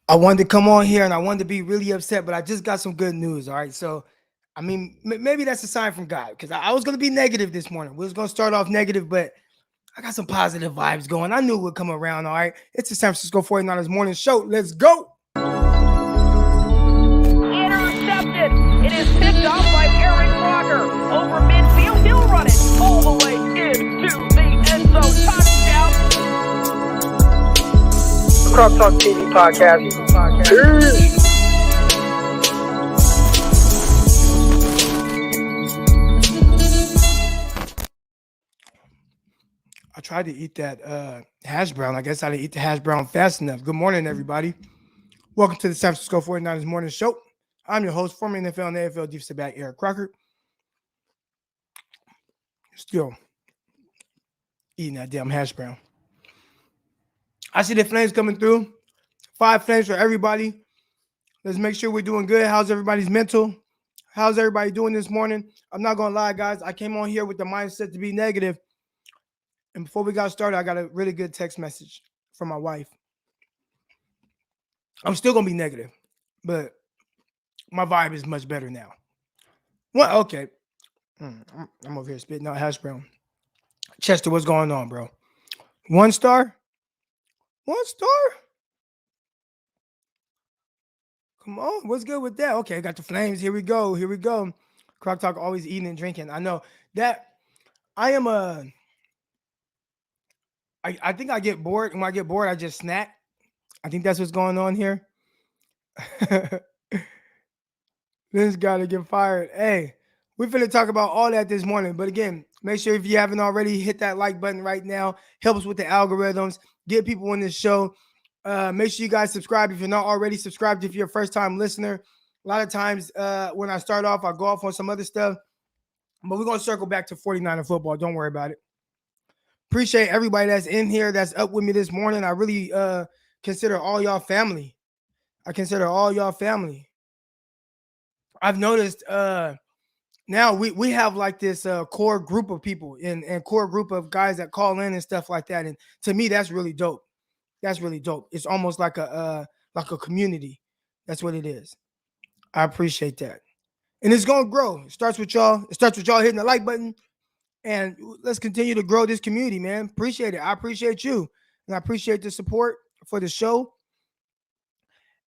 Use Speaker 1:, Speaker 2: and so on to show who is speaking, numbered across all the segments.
Speaker 1: I wanted to come on here and I wanted to be really upset, but I just got some good news. All right. So, I mean, maybe that's a sign from God because I was going to be negative this morning. We was going to start off negative, but I got some positive vibes going. I knew it would come around. All right. It's the San Francisco 49ers morning show. Let's go.
Speaker 2: Intercepted. It is picked off by Crocker over midfield. He'll run it all the way into the end zone. Touchdown.
Speaker 3: Croc Talk TV podcast. Peace.
Speaker 1: I tried to eat that hash brown. I guess I didn't eat the hash brown fast enough. Good morning, everybody. Welcome to the San Francisco 49ers morning show. I'm your host, former NFL and AFL defensive back, Crocker. Still eating that damn hash brown. I see the flames coming through. 5 flames for everybody. Let's make sure we're doing good. How's everybody's mental? How's everybody doing this morning? I'm not going to lie, guys. I came on here with the mindset to be negative. And before we got started, I got a really good text message from my wife. I'm still going to be negative, but my vibe is much better now. Well, okay. I'm over here spitting out hash brown. Chester, what's going on, bro? 1 star? 1 star? Come on, what's good with that? Okay, I got the flames. Here we go. Here we go. Croc Talk always eating and drinking. I know that I am I think I get bored. When I get bored, I just snack. I think that's what's going on here. This guy to get fired. Hey, we're finna talk about all that this morning. But again, make sure if you haven't already, hit that like button right now. Helps with the algorithms. Get people in this show. Make sure you guys subscribe if you're not already subscribed. If you're a first-time listener, a lot of times when I start off, I go off on some other stuff. But we're going to circle back to 49er football. Don't worry about it. Appreciate everybody that's in here, that's up with me this morning. I really consider all y'all family. I consider all y'all family. I've noticed now we have like this core group of people and core group of guys that call in and stuff like that. And to me, that's really dope. That's really dope. It's almost like a community. That's what it is. I appreciate that. And it's going to grow. It starts with y'all. It starts with y'all hitting the like button. And let's continue to grow this community, man. Appreciate it. I appreciate you. And I appreciate the support for the show.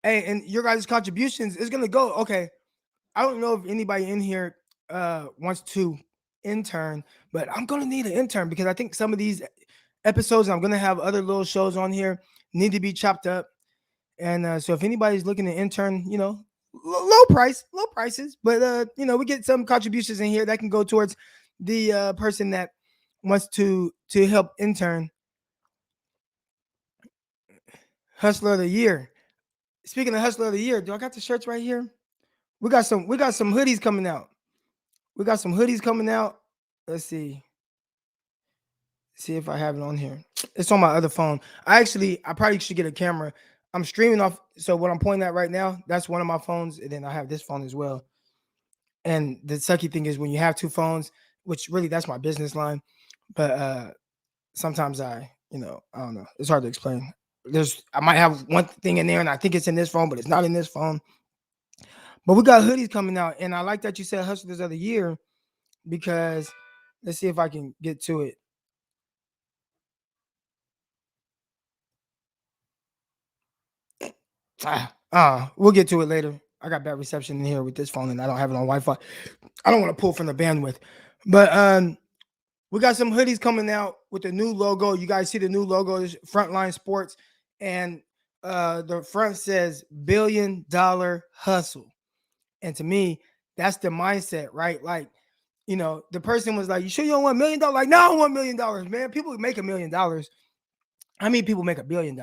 Speaker 1: Hey, and your guys' contributions is going to go. Okay. I don't know if anybody in here wants to intern, but I'm going to need an intern because I think some of these episodes, I'm going to have other little shows on here, need to be chopped up. And so if anybody's looking to intern, you know, low prices, but, you know, we get some contributions in here that can go towards the person that wants to help intern. Hustler of the year. Speaking of Hustler of the year, do I got the shirts right here? We got some hoodies coming out. Let's see if I have it on here. It's on my other phone. I probably should get a camera. I'm streaming off. So what I'm pointing at right now, that's one of my phones. And then I have this phone as well. And the sucky thing is when you have 2 phones, which really that's my business line. But sometimes I don't know. It's hard to explain. I might have one thing in there and I think it's in this phone, but it's not in this phone. But we got hoodies coming out. And I like that you said Hustlers of the Year because let's see if I can get to it. We'll get to it later. I got bad reception in here with this phone and I don't have it on Wi-Fi. I don't want to pull from the bandwidth. But we got some hoodies coming out with the new logo. You guys see the new logo, Frontline Sports. And the front says $1 billion hustle. And to me, that's the mindset, right? Like, you know, the person was like, you sure you don't want $1 million? Like, no, I want $1 million, man. People make $1 million. How many people make $1 billion?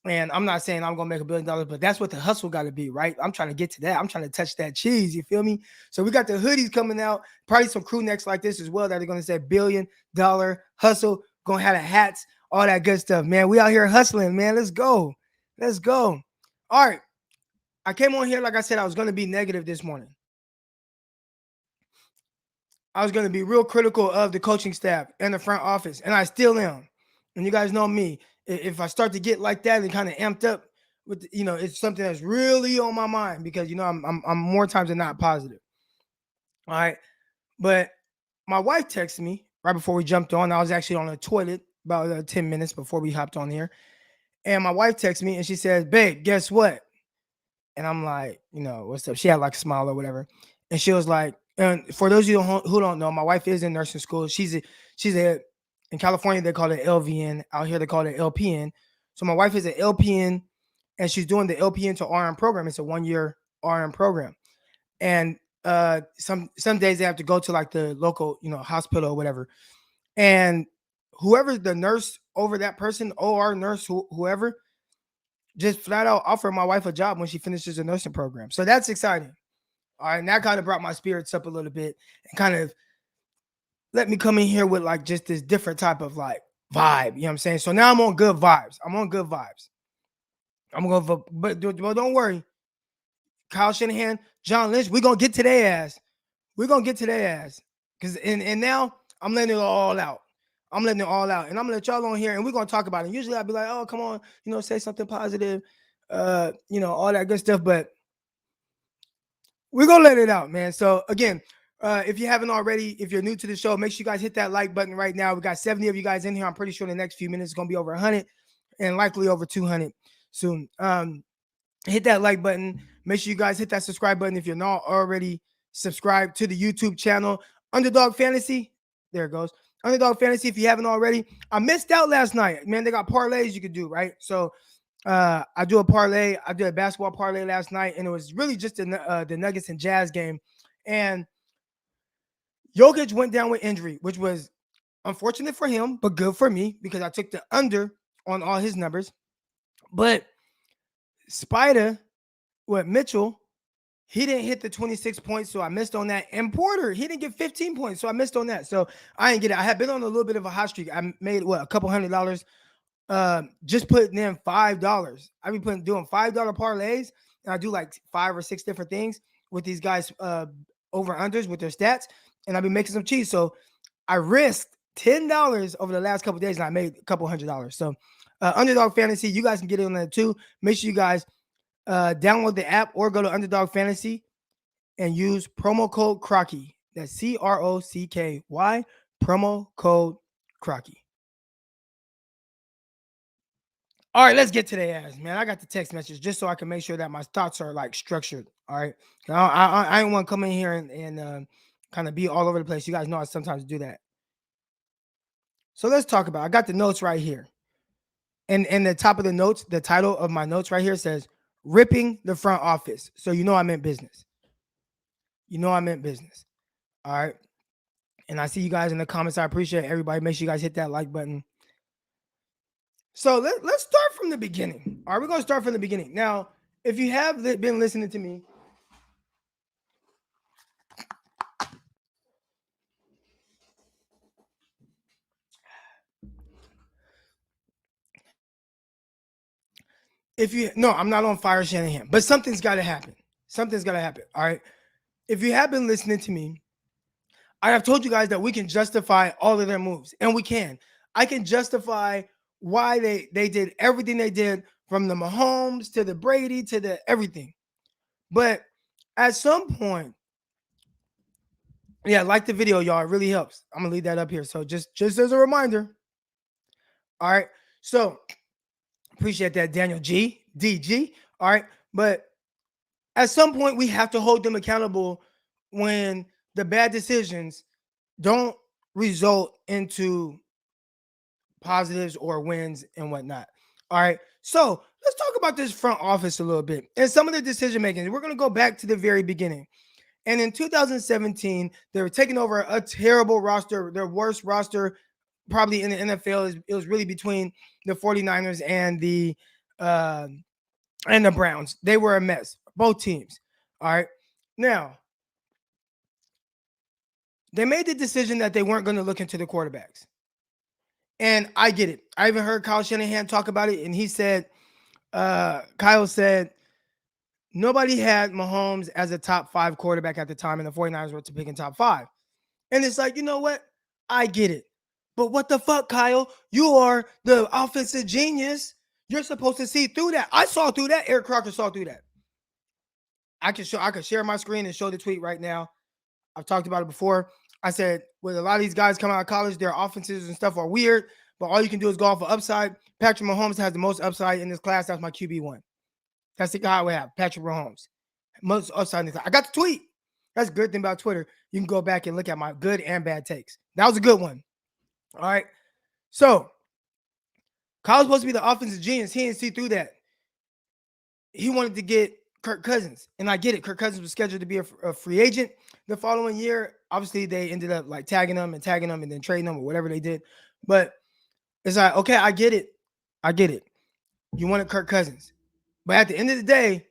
Speaker 1: And I'm not saying I'm going to make $1 billion, but that's what the hustle got to be, right? I'm trying to get to that. I'm trying to touch that cheese. You feel me? So we got the hoodies coming out, probably some crew necks like this as well that are going to say $1 billion hustle, going to have the hats, all that good stuff, man. We out here hustling, man. Let's go. All right. I came on here, like I said, I was going to be negative this morning. I was going to be real critical of the coaching staff and the front office, and I still am. And you guys know me. If I start to get like that and kind of amped up, with it's something that's really on my mind because I'm more times than not positive. All right, but my wife texted me right before we jumped on. I was actually on the toilet about 10 minutes before we hopped on here, and my wife texted me and she says, "Babe, guess what?" And I'm like, what's up? She had like a smile or whatever, and she was like, and for those of you who don't know, my wife is in nursing school. She's a in California they call it LVN. Out here they call it LPN. So my wife is an LPN, and she's doing the LPN to RN program. It's a 1 year RN program, and some days they have to go to like the local hospital or whatever, and whoever the nurse over that person, OR nurse, whoever, just flat out offer my wife a job when she finishes the nursing program. So that's exciting. All right. And that kind of brought my spirits up a little bit and kind of let me come in here with like just this different type of like vibe. You know what I'm saying? So now I'm on good vibes. I'm on good vibes. I'm going to, but don't worry. Kyle Shanahan, John Lynch, we're going to get to their ass. We're going to get to their ass. Because and now I'm letting it all out. I'm letting it all out. And I'm going to let y'all on here and we're going to talk about it. Usually I'll be like, oh, come on, say something positive, all that good stuff. But we're going to let it out, man. So again, if you haven't already, if you're new to the show, make sure you guys hit that like button right now. We got 70 of you guys in here. I'm pretty sure in the next few minutes it's going to be over 100 and likely over 200 soon. Hit that like button. Make sure you guys hit that subscribe button if you're not already subscribed to the YouTube channel. Underdog Fantasy. There it goes. Underdog Fantasy, if you haven't already. I missed out last night. Man, they got parlays you could do, right? So I do a parlay. I did a basketball parlay last night, and it was really just the Nuggets and Jazz game. And Jokic went down with injury, which was unfortunate for him, but good for me because I took the under on all his numbers. But Mitchell, he didn't hit the 26 points, so I missed on that. And Porter, he didn't get 15 points, so I missed on that. So I didn't get it. I had been on a little bit of a hot streak. I made a couple $100. Just putting in $5. I be doing $5 parlays, and I do like 5 or 6 different things with these guys over unders with their stats, and I've been making some cheese. So I risked $10 over the last couple of days, and I made a couple $100. So Underdog Fantasy, you guys can get it on that too. Make sure you guys download the app or go to Underdog Fantasy and use promo code Crocky. That's CROCKY, promo code Crocky. All right, let's get to the ass, man. I got the text message just so I can make sure that my thoughts are like structured. All right, I didn't want to come in here and kind of be all over the place. You guys know I sometimes do that. So let's talk about. I got the notes right here, and the top of the notes, the title of my notes right here says "Ripping the Front Office." So I meant business. All right, and I see you guys in the comments. I appreciate everybody. Make sure you guys hit that like button. So let's start from the beginning. All right, we're going to start from the beginning. Now, if you have been listening to me, I'm not on fire Shanahan, but something's got to happen. All right. If you have been listening to me, I have told you guys that we can justify all of their moves, and we can. I can justify why they did everything they did, from the Mahomes to the Brady to the everything. But at some point, yeah, like the video, y'all. It really helps. I'm gonna leave that up here. So just as a reminder. All right. So appreciate that, Daniel G. DG. All right. But at some point, we have to hold them accountable when the bad decisions don't result into positives or wins and whatnot. All right. So let's talk about this front office a little bit and some of the decision making. We're going to go back to the very beginning. And in 2017, they were taking over a terrible roster, their worst roster probably in the NFL. It was really between the 49ers and the Browns. They were a mess, both teams. All right. Now, they made the decision that they weren't going to look into the quarterbacks. And I get it. I even heard Kyle Shanahan talk about it, and he said, Kyle said, nobody had Mahomes as a top 5 quarterback at the time, and the 49ers were to pick in top 5. And it's like, you know what? I get it. But what the fuck, Kyle? You are the offensive genius. You're supposed to see through that. I saw through that. Eric Crocker saw through that. I could share my screen and show the tweet right now. I've talked about it before. I said, with a lot of these guys coming out of college, their offenses and stuff are weird, but all you can do is go off of upside. Patrick Mahomes has the most upside in this class. That's my QB1. That's the guy we have, Patrick Mahomes. Most upside in this class. I got the tweet. That's a good thing about Twitter. You can go back and look at my good and bad takes. That was a good one. All right. So, Kyle's supposed to be the offensive genius. He didn't see through that. He wanted to get Kirk Cousins, and I get it. Kirk Cousins was scheduled to be a free agent the following year. Obviously, they ended up like tagging him and then trading him or whatever they did. But it's like, okay, I get it. You wanted Kirk Cousins. But at the end of the day,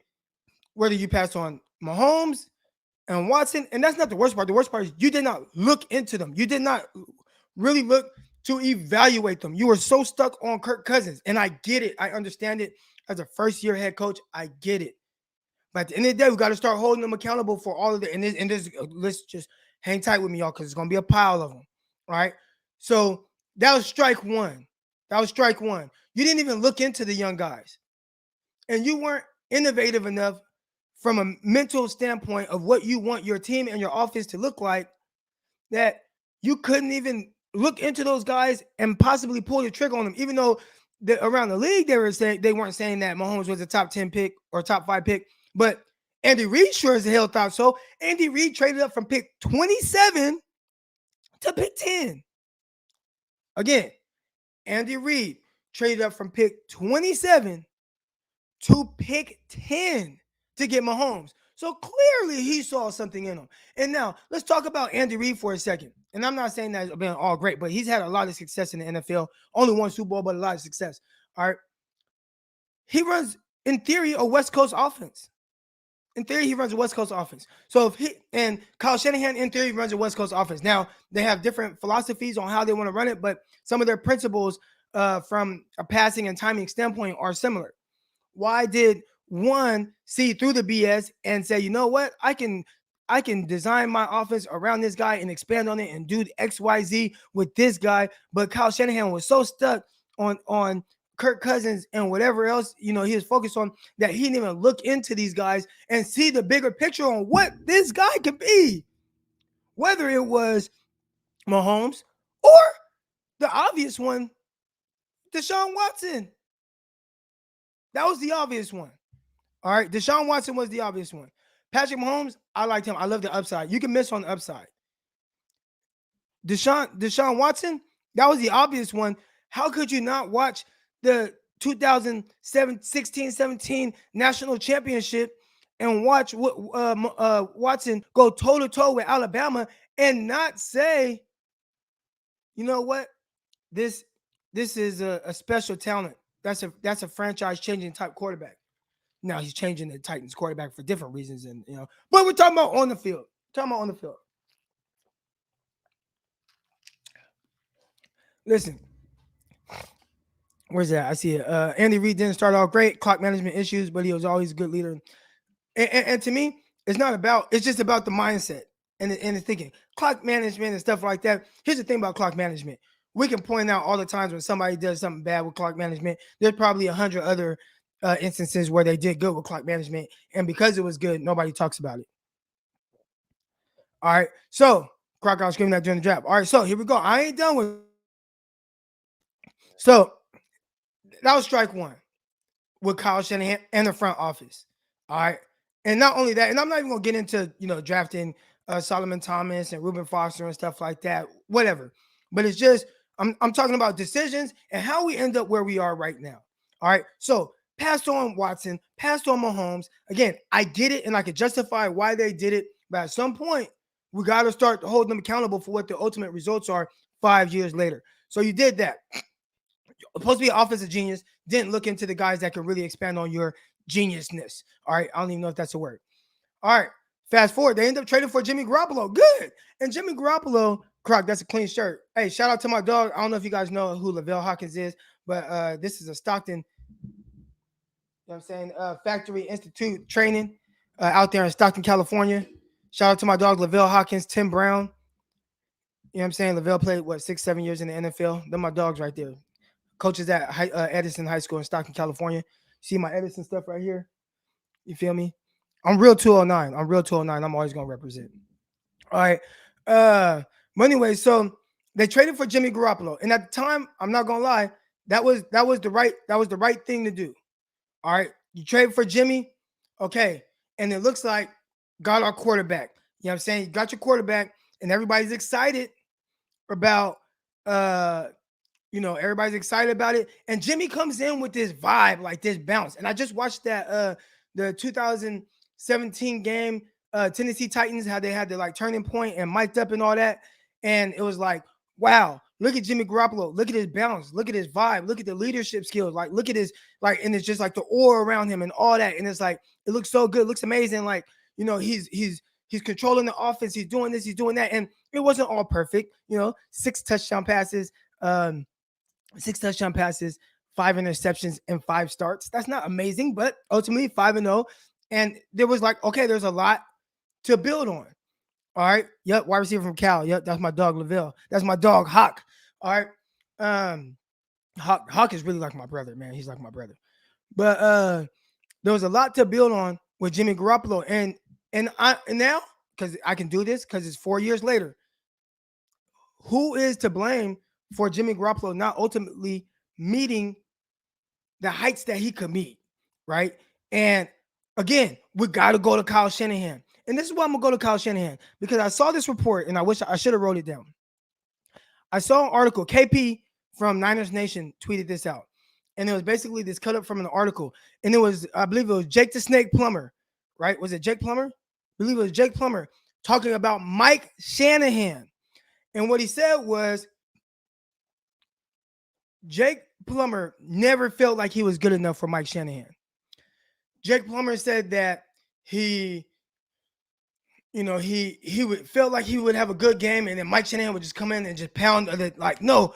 Speaker 1: whether you pass on Mahomes and Watson, and that's not the worst part. The worst part is you did not look into them. You did not really look to evaluate them. You were so stuck on Kirk Cousins. And I get it. I understand it. As a first-year head coach, I get it. But at the end of the day, we got to start holding them accountable for all of it. And this, let's just hang tight with me, y'all, because it's going to be a pile of them. All right? So that was strike one. You didn't even look into the young guys. And you weren't innovative enough from a mental standpoint of what you want your team and your offense to look like, that you couldn't even look into those guys and possibly pull the trigger on them, even though around the league they weren't saying that Mahomes was a top 10 pick or top 5 pick, but Andy Reid sure as hell thought so. Andy Reid traded up from pick 27 to pick 10. Again, Andy Reid traded up from pick 27 to pick 10 to get Mahomes. So clearly he saw something in him. And now let's talk about Andy Reid for a second. And I'm not saying that it's been all great, but he's had a lot of success in the NFL. Only one Super Bowl, but a lot of success. All right. He runs, in theory, a West Coast offense. In theory, he runs a West Coast offense. So and Kyle Shanahan, in theory, runs a West Coast offense. Now, they have different philosophies on how they want to run it, but some of their principles from a passing and timing standpoint are similar. Why did one see through the BS and say, you know what, I can design my offense around this guy and expand on it and do XYZ with this guy? But Kyle Shanahan was so stuck on Kirk Cousins and whatever else, he was focused on, that he didn't even look into these guys and see the bigger picture on what this guy could be. Whether it was Mahomes or the obvious one, Deshaun Watson. That was the obvious one. All right. Deshaun Watson was the obvious one. Patrick Mahomes, I liked him. I love the upside. You can miss on the upside. Deshaun Watson, that was the obvious one. How could you not watch the 2016-17 national championship and watch Watson go toe-to-toe with Alabama and not say, you know what, this is a special talent. That's a franchise-changing type quarterback. Now he's changing the Titans quarterback for different reasons, and but we're talking about on the field. Listen, where's that? I see it. Andy Reid didn't start off great, clock management issues, but he was always a good leader. And to me, it's just about the mindset and the thinking. Clock management and stuff like that. Here's the thing about clock management. We can point out all the times when somebody does something bad with clock management. There's probably 100 other instances where they did good with clock management, and because it was good, nobody talks about it. All right, so Crocker was screaming that during the draft. All right, so here we go. I ain't done with. So that was strike one with Kyle Shanahan and the front office. All right, and not only that, and I'm not even gonna get into drafting Solomon Thomas and Reuben Foster and stuff like that. Whatever, but it's just I'm talking about decisions and how we end up where we are right now. All right, so. Passed on Watson, passed on Mahomes. Again, I get it, and I could justify why they did it. But at some point, we got to start holding them accountable for what the ultimate results are 5 years later. So you did that. You're supposed to be an offensive genius. Didn't look into the guys that can really expand on your geniusness. All right, I don't even know if that's a word. All right, fast forward. They end up trading for Jimmy Garoppolo. Good. And Jimmy Garoppolo, Croc, that's a clean shirt. Hey, shout out to my dog. I don't know if you guys know who Lavelle Hawkins is, but this is a Stockton – you know what I'm saying? Factory Institute training out there in Stockton, California. Shout out to my dog, Lavelle Hawkins, Tim Brown. You know what I'm saying? Lavelle played, 6-7 years in the NFL? They're my dogs right there. coaches at Edison High School in Stockton, California. See my Edison stuff right here. You feel me? I'm real 209. I'm real 209. I'm always gonna represent. All right. But anyway, so they traded for Jimmy Garoppolo, and at the time, I'm not gonna lie, that was the right thing to do. All right, you trade for Jimmy, okay, and it looks like got our quarterback. You know what I'm saying? You got your quarterback, and everybody's excited about everybody's excited about it. And Jimmy comes in with this vibe, like this bounce. And I just watched that the 2017 game, Tennessee Titans, how they had the like turning point and mic'd up and all that. And it was like, wow, look at Jimmy Garoppolo, look at his bounce, look at his vibe, look at the leadership skills, like look at his like, and it's just like the aura around him and all that. And it's like, it looks so good, looks amazing. Like, he's controlling the offense, he's doing this, he's doing that. And it wasn't all perfect, 6 touchdown passes, 5 interceptions, and 5 starts. That's not amazing, but ultimately 5-0. And there was like, okay, there's a lot to build on. All right. Yep. Wide receiver from Cal. Yep. That's my dog, Lavelle. That's my dog, Hawk. All right. Hawk is really like my brother, man. He's like my brother. But there was a lot to build on with Jimmy Garoppolo. And now, because I can do this, because it's 4 years later, who is to blame for Jimmy Garoppolo not ultimately meeting the heights that he could meet, right? And again, we got to go to Kyle Shanahan. And this is why I'm going to go to Kyle Shanahan, because I saw this report, and I wish I should have wrote it down. I saw an article. KP from Niners Nation tweeted this out. And it was basically this cut up from an article. And it was, I believe it was Jake the Snake Plummer, right? Was it Jake Plummer? I believe it was Jake Plummer talking about Mike Shanahan. And what he said was, Jake Plummer never felt like he was good enough for Mike Shanahan. Jake Plummer said that he would felt like he would have a good game, and then Mike Shanahan would just come in and just pound it like, no,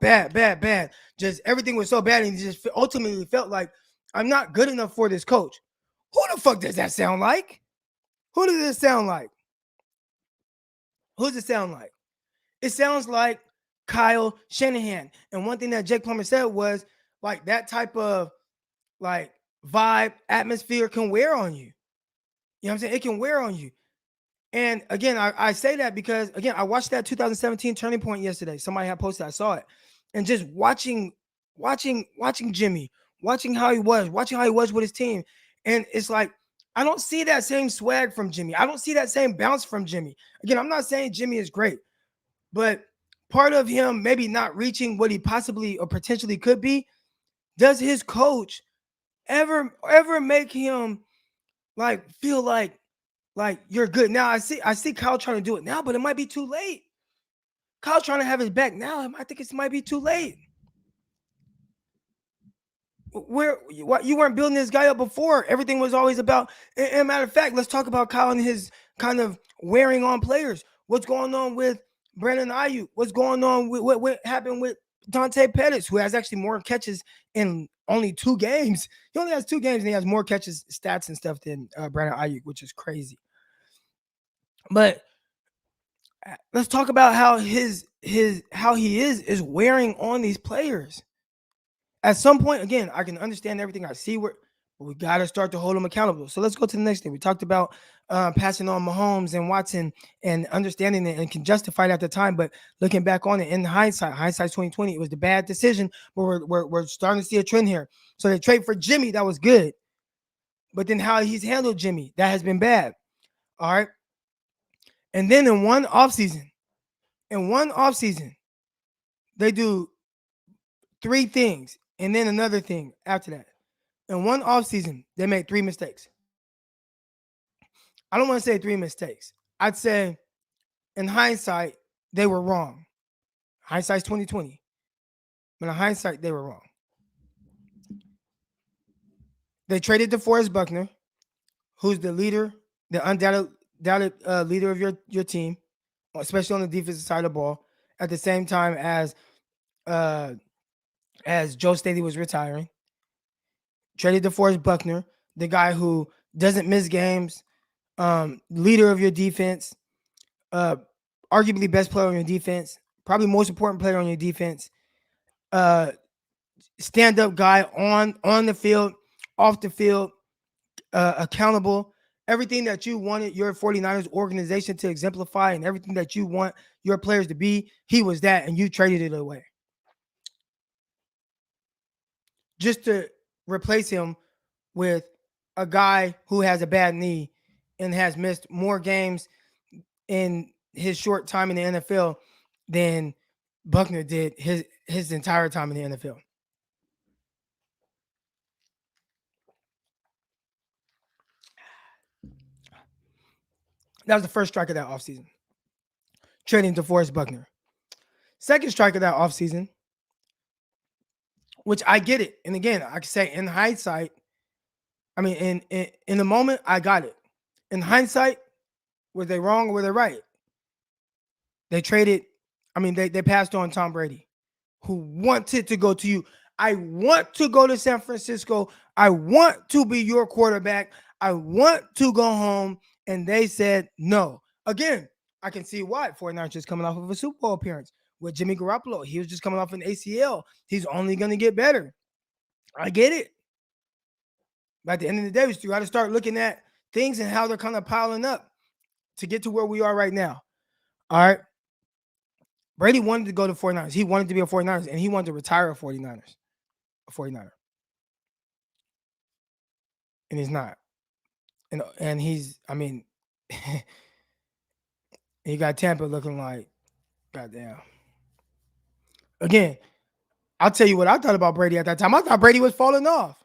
Speaker 1: bad. Just everything was so bad, and he just ultimately felt like, I'm not good enough for this coach. Who the fuck does that sound like? Who does it sound like? Who does it sound like? It sounds like Kyle Shanahan. And one thing that Jake Plummer said was, like, that type of like vibe, atmosphere can wear on you. You know what I'm saying? It can wear on you. And again, I say that because, again, I watched that 2017 Turning Point yesterday. Somebody had posted, I saw it. And just watching Jimmy, watching how he was with his team. And it's like, I don't see that same swag from Jimmy. I don't see that same bounce from Jimmy. Again, I'm not saying Jimmy is great, but part of him maybe not reaching what he possibly or potentially could be, does his coach ever make him like feel like you're good? Now I see Kyle trying to do it now, but it might be too late. Kyle trying to have his back now, I think it might be too late. Where you weren't building this guy up before. Everything was always about, and matter of fact, let's talk about Kyle and his kind of wearing on players. What's going on with Brandon Ayuk? What's going on with what happened with Dante Pettis, who has actually more catches in only 2 games? He only has 2 games, and he has more catches, stats, and stuff than Brandon Ayuk, which is crazy. But let's talk about how how he is wearing on these players. At some point, again, I can understand everything. I see but we got to start to hold them accountable. So let's go to the next thing. We talked about passing on Mahomes and Watson and understanding it and can justify it at the time. But looking back on it in hindsight's 2020, it was the bad decision. But we're starting to see a trend here. So they trade for Jimmy. That was good. But then how he's handled Jimmy, that has been bad. All right. And then in one offseason, they do 3 things. And then another thing after that. In one offseason, they made 3 mistakes. I don't want to say 3 mistakes. I'd say in hindsight, they were wrong. Hindsight's 2020. But in hindsight, they were wrong. They traded DeForest Buckner, who's the leader, the undoubted leader of your team, especially on the defensive side of the ball, at the same time as Joe Staley was retiring. Traded DeForest Buckner, the guy who doesn't miss games, leader of your defense, arguably best player on your defense, probably most important player on your defense, stand-up guy on the field, off the field, accountable. Everything that you wanted your 49ers organization to exemplify and everything that you want your players to be, he was that, and you traded it away. Just to replace him with a guy who has a bad knee and has missed more games in his short time in the NFL than Buckner did his entire time in the NFL. That was the first strike of that offseason. Trading DeForest Buckner. Second strike of that offseason, which I get it. And again, I can say in hindsight, I mean, in the moment, I got it. In hindsight, were they wrong or were they right? They traded, they passed on Tom Brady, who wanted to go to you. I want to go to San Francisco. I want to be your quarterback. I want to go home. And they said no. Again, I can see why. 49ers just coming off of a Super Bowl appearance with Jimmy Garoppolo. He was just coming off an ACL. He's only going to get better. I get it. But at the end of the day, we still got to start looking at things and how they're kind of piling up to get to where we are right now. All right. Brady wanted to go to 49ers. He wanted to be a 49ers, and he wanted to retire a 49ers. A 49er. And he's not. And he's, he got Tampa looking like, goddamn. Again, I'll tell you what I thought about Brady at that time. I thought Brady was falling off.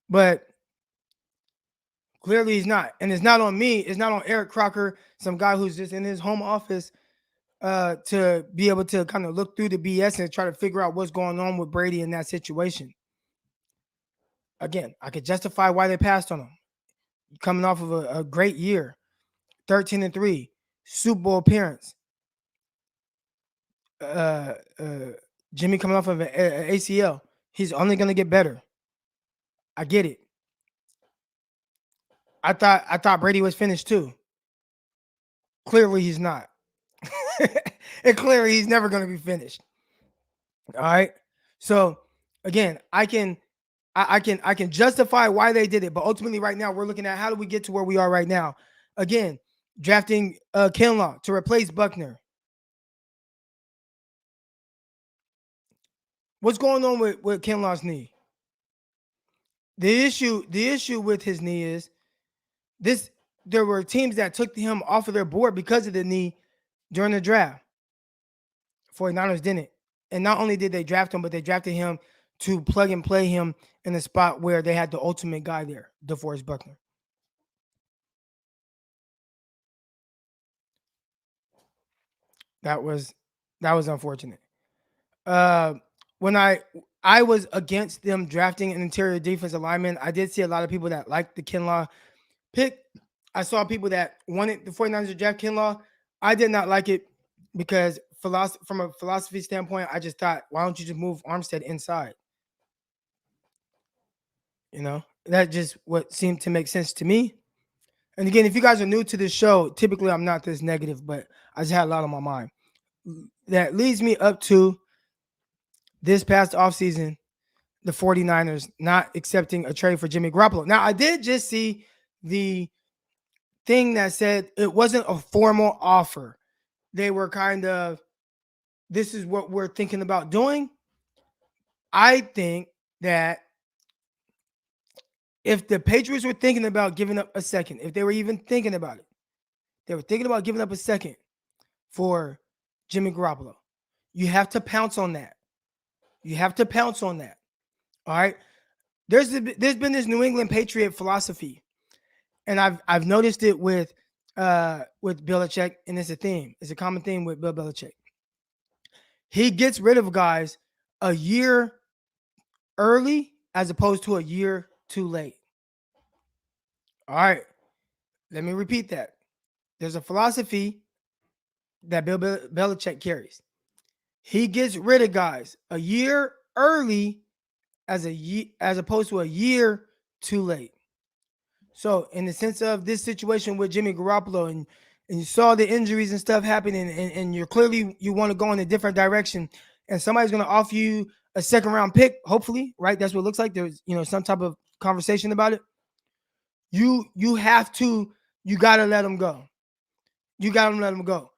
Speaker 1: But clearly he's not. And it's not on me. It's not on Eric Crocker, some guy who's just in his home office to be able to kind of look through the BS and try to figure out what's going on with Brady in that situation. Again, I could justify why they passed on him. Coming off of a great year, 13-3, Super Bowl appearance. Jimmy coming off of an ACL. He's only going to get better. I get it. I thought Brady was finished too. Clearly he's not. And clearly he's never going to be finished. All right. So again, I can justify why they did it, but ultimately right now we're looking at how do we get to where we are right now. Again, drafting Kinlaw to replace Buckner. What's going on with Kinlaw's knee? The issue with his knee is this. There were teams that took him off of their board because of the knee during the draft. 49ers didn't. And not only did they draft him, but they drafted him to plug and play him in a spot where they had the ultimate guy there, DeForest Buckner. That was unfortunate. When I was against them drafting an interior defensive lineman, I did see a lot of people that liked the Kinlaw pick. I saw people that wanted the 49ers to draft Kinlaw. I did not like it because from a philosophy standpoint, I just thought, why don't you just move Armstead inside? That just what seemed to make sense to me. And again, if you guys are new to this show, typically I'm not this negative, but I just had a lot on my mind. That leads me up to this past offseason, the 49ers not accepting a trade for Jimmy Garoppolo. Now, I did just see the thing that said it wasn't a formal offer. They were kind of, this is what we're thinking about doing. I think that if the Patriots were thinking about giving up a second, if they were even thinking about it, they were thinking about giving up a second for Jimmy Garoppolo. You have to pounce on that. All right. There's been this New England Patriot philosophy, and I've noticed it with Belichick, and it's a theme. It's a common theme with Bill Belichick. He gets rid of guys a year early as opposed to a year too late. All right. Let me repeat that. There's a philosophy that Bill Belichick carries. He gets rid of guys a year early as opposed to a year too late. So in the sense of this situation with Jimmy Garoppolo and you saw the injuries and stuff happening, and you're clearly you want to go in a different direction, and somebody's going to offer you a second round pick, hopefully, right? That's what it looks like. There's some type of conversation about it. You have to you got to let them go. You got to let them go.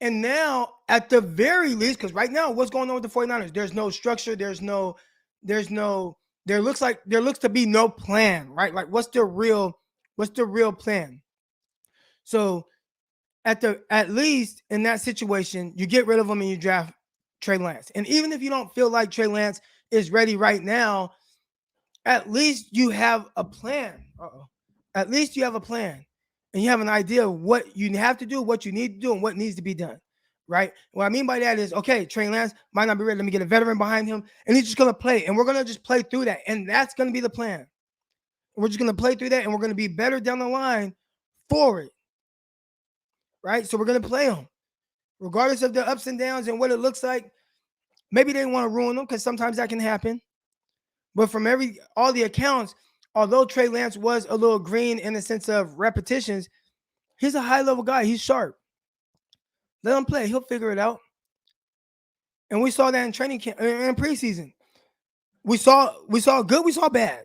Speaker 1: And now, at the very least, because right now, what's going on with the 49ers? There's no structure. There looks to be no plan, right? Like, what's the real plan? So, at least in that situation, you get rid of him and you draft Trey Lance. And even if you don't feel like Trey Lance is ready right now, at least you have a plan. At least you have a plan. And you have an idea of what you have to do, what you need to do, and what needs to be done, right? What I mean by that is, okay, Trey Lance might not be ready. Let me get a veteran behind him, and he's just going to play. And we're going to just play through that. And that's going to be the plan. We're just going to play through that, and we're going to be better down the line for it, right? So we're going to play them. Regardless of the ups and downs and what it looks like, maybe they want to ruin them because sometimes that can happen. But from all the accounts, although Trey Lance was a little green in the sense of repetitions, he's a high-level guy. He's sharp. Let him play. He'll figure it out. And we saw that in training camp, in preseason. We saw good, we saw bad.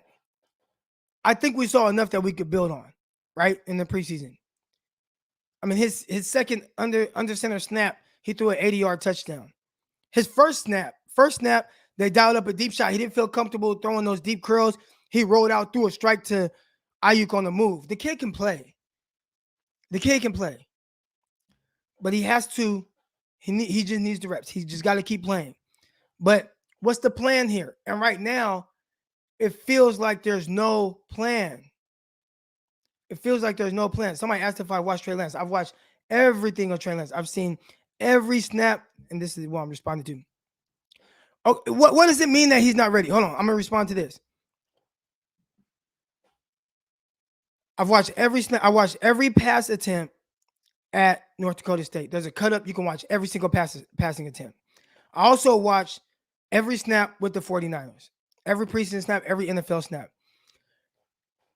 Speaker 1: I think we saw enough that we could build on, right, in the preseason. I mean, his second under center snap, he threw an 80-yard touchdown. His first snap, they dialed up a deep shot. He didn't feel comfortable throwing those deep curls. He rolled out, threw a strike to Ayuk on the move. The kid can play. But he has to, he just needs the reps. He just got to keep playing. But what's the plan here? And right now, it feels like there's no plan. Somebody asked if I watched Trey Lance. I've watched everything of Trey Lance. I've seen every snap, and this is what I'm responding to. Oh, what does it mean that he's not ready? Hold on, I'm going to respond to this. I've watched every snap. I watched every pass attempt at North Dakota State. There's a cut up. You can watch every single passing attempt. I also watched every snap with the 49ers. Every preseason snap, every NFL snap.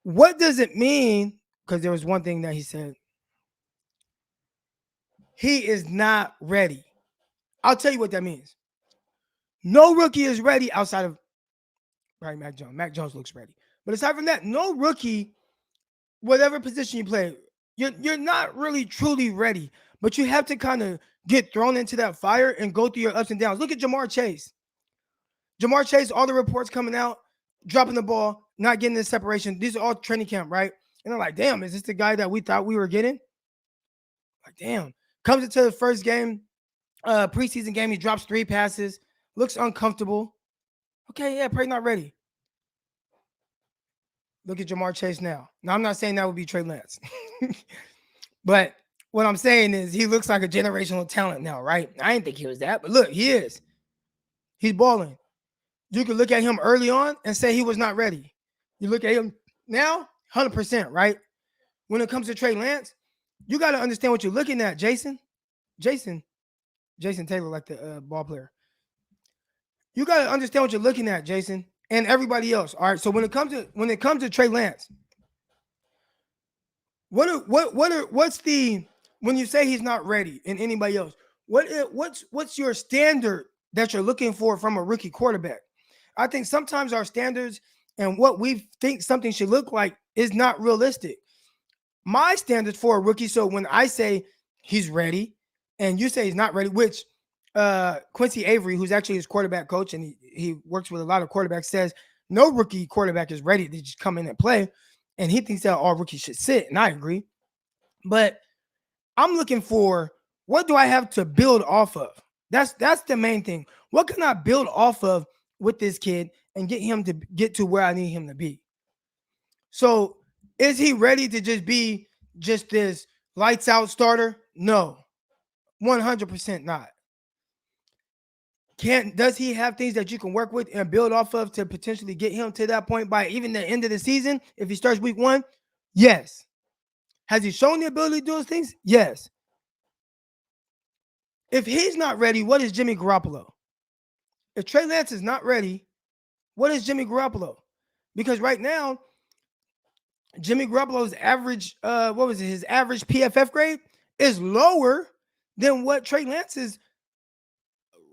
Speaker 1: What does it mean? Because there was one thing that he said. He is not ready. I'll tell you what that means. No rookie is ready outside of Mac Jones. Mac Jones looks ready. But aside from that, no rookie, whatever position you play, you're not really truly ready. But you have to kind of get thrown into that fire and go through your ups and downs. Look at Jamar Chase. All the reports coming out, dropping the ball, not getting the separation. These are all training camp, right? And they're like, damn, is this the guy that we thought we were getting? Like, damn. Comes into the first game, preseason game, he drops 3 passes, looks uncomfortable. Okay, yeah, probably not ready. Look at Jamar Chase now. Now, I'm not saying that would be Trey Lance. But what I'm saying is he looks like a generational talent now, right? I didn't think he was that, but look, he is. He's balling. You can look at him early on and say he was not ready. You look at him now, 100%, right? When it comes to Trey Lance, you got to understand what you're looking at, Jason Taylor, like the ball player. You got to understand what you're looking at, Jason, and everybody else. All right. So when it comes to Trey Lance, what's the when you say he's not ready and anybody else? What's your standard that you're looking for from a rookie quarterback? I think sometimes our standards and what we think something should look like is not realistic. My standards for a rookie, so when I say he's ready and you say he's not ready, which Quincy Avery, who's actually his quarterback coach and he works with a lot of quarterbacks, says no rookie quarterback is ready to just come in and play. And he thinks that all rookies should sit. And I agree. But I'm looking for, what do I have to build off of? That's the main thing. What can I build off of with this kid and get him to get to where I need him to be? So is he ready to just be just this lights out starter? No, 100% not. Does he have things that you can work with and build off of to potentially get him to that point by even the end of the season? If he starts week 1, yes. Has he shown the ability to do those things? Yes. If he's not ready, what is Jimmy Garoppolo? If Trey Lance is not ready, what is Jimmy Garoppolo? Because right now, Jimmy Garoppolo's average, his average PFF grade is lower than what Trey Lance's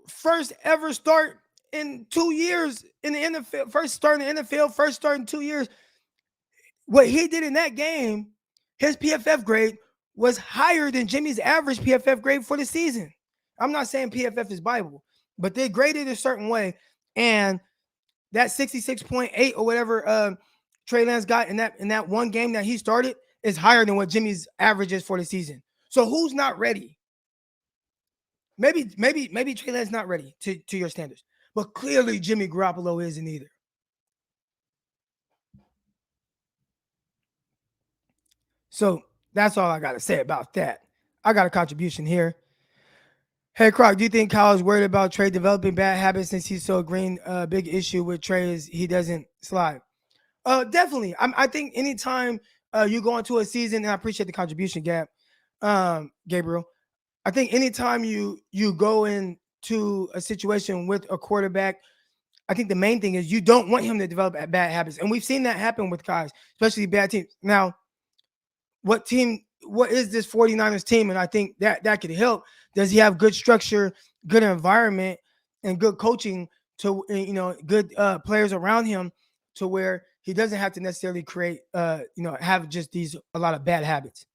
Speaker 1: first ever start in 2 years in the NFL, first start in the NFL, first start in 2 years. What he did in that game, his PFF grade was higher than Jimmy's average PFF grade for the season. I'm not saying PFF is Bible, but they graded a certain way. And that 66.8 or whatever Trey Lance got in that one game that he started is higher than what Jimmy's average is for the season. So who's not ready? Maybe Trey Lance not ready to your standards, but clearly Jimmy Garoppolo isn't either. So that's all I got to say about that. I got a contribution here. Hey, Croc, do you think Kyle is worried about Trey developing bad habits since he's so green? Big issue with Trey is he doesn't slide. Definitely. I think anytime you go into a season, and I appreciate the contribution, Gabriel. I think anytime you go into a situation with a quarterback, I think the main thing is you don't want him to develop bad habits. And we've seen that happen with guys, especially bad teams. Now, what is this 49ers team? And I think that could help. Does he have good structure, good environment, and good coaching to, good players around him to where he doesn't have to necessarily create, have just a lot of bad habits.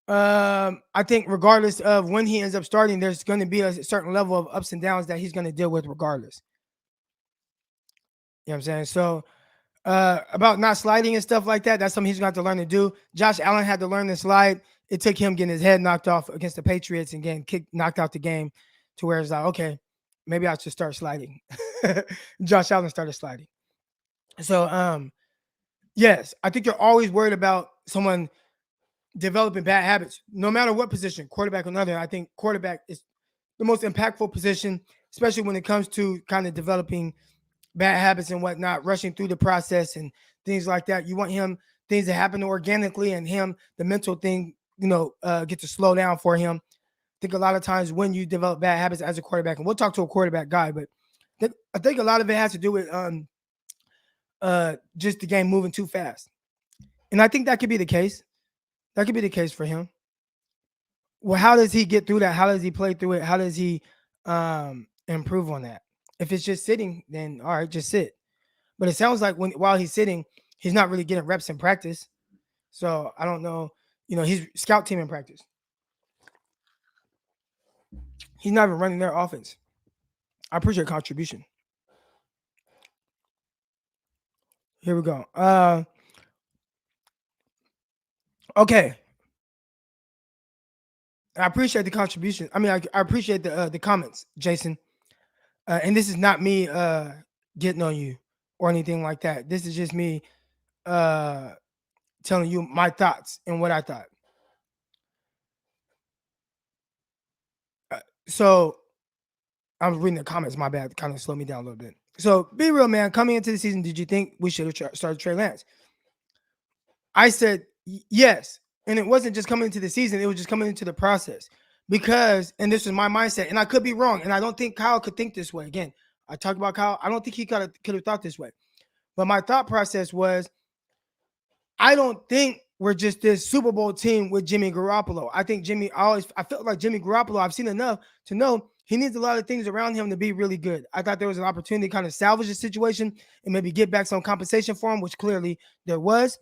Speaker 1: I think regardless of when he ends up starting, there's going to be a certain level of ups and downs that he's going to deal with regardless. You know what I'm saying? So about not sliding and stuff like that, that's something he's going to have to learn to do. Josh Allen had to learn to slide. It took him getting his head knocked off against the Patriots and getting knocked out the game to where it's like, okay, maybe I should start sliding. Josh Allen started sliding. So, yes, I think you're always worried about someone developing bad habits, no matter what position, quarterback or another. I think quarterback is the most impactful position, especially when it comes to kind of developing bad habits and whatnot, rushing through the process and things like that. You want things to happen organically, and the mental thing, get to slow down for him. I think a lot of times when you develop bad habits as a quarterback, and we'll talk to a quarterback guy, but I think a lot of it has to do with just the game moving too fast. And I think that could be the case. That could be the case for him. Well, how does he get through that? How does he play through it? How does he improve on that? If it's just sitting, then all right, just sit. But it sounds like while he's sitting, he's not really getting reps in practice. So I don't know. He's scout team in practice. He's not even running their offense. I appreciate your contribution. Here we go. Okay. I appreciate the contribution. I mean, I appreciate the comments, Jason. And this is not me getting on you or anything like that. This is just me telling you my thoughts and what I thought. So I was reading the comments. My bad. Kind of slowed me down a little bit. So be real, man. Coming into the season, did you think we should have started Trey Lance? I said yes. And it wasn't just coming into the season. It was just coming into the process. Because, and this is my mindset, and I could be wrong, and I don't think Kyle could think this way. Again, I talked about Kyle. I don't think he could have thought this way. But my thought process was, I don't think we're just this Super Bowl team with Jimmy Garoppolo. I think I felt like Jimmy Garoppolo, I've seen enough to know he needs a lot of things around him to be really good. I thought there was an opportunity to kind of salvage the situation and maybe get back some compensation for him, which clearly there was.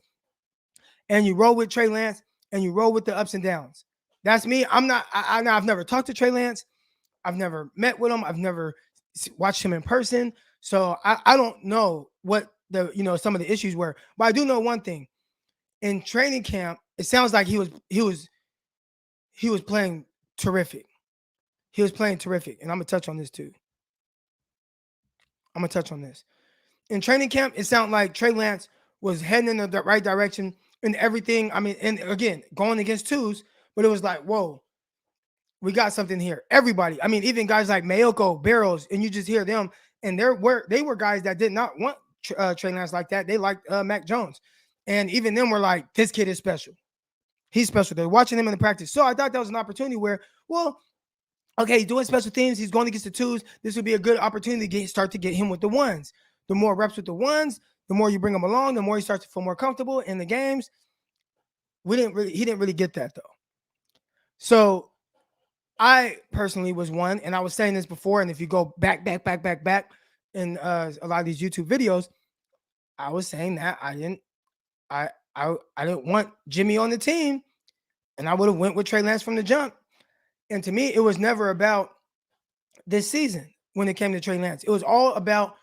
Speaker 1: And you roll with Trey Lance, and you roll with the ups and downs. That's me. I've never talked to Trey Lance. I've never met with him. I've never watched him in person. So I don't know what some of the issues were. But I do know one thing. In training camp, it sounds like he was playing terrific. He was playing terrific. And I'm going to touch on this too. I'm going to touch on this. In training camp, it sounded like Trey Lance was heading in the right direction and everything. I mean, and again, going against twos. But it was like, whoa, we got something here. Everybody, I mean, even guys like Mayoko, Barrows, and you just hear them, and they were guys that did not want Trey Lance like that. They liked Mac Jones, and even them were like, this kid is special. He's special. They're watching him in the practice. So I thought that was an opportunity where, well, okay, he's doing special things. He's going against the twos. This would be a good opportunity to start to get him with the ones. The more reps with the ones, the more you bring him along, the more he starts to feel more comfortable in the games. He didn't really get that though. So I personally was one, and I was saying this before, and if you go back in a lot of these YouTube videos, I was saying that I didn't want Jimmy on the team, and I would have went with Trey Lance from the jump. And to me, it was never about this season when it came to Trey Lance. It was all about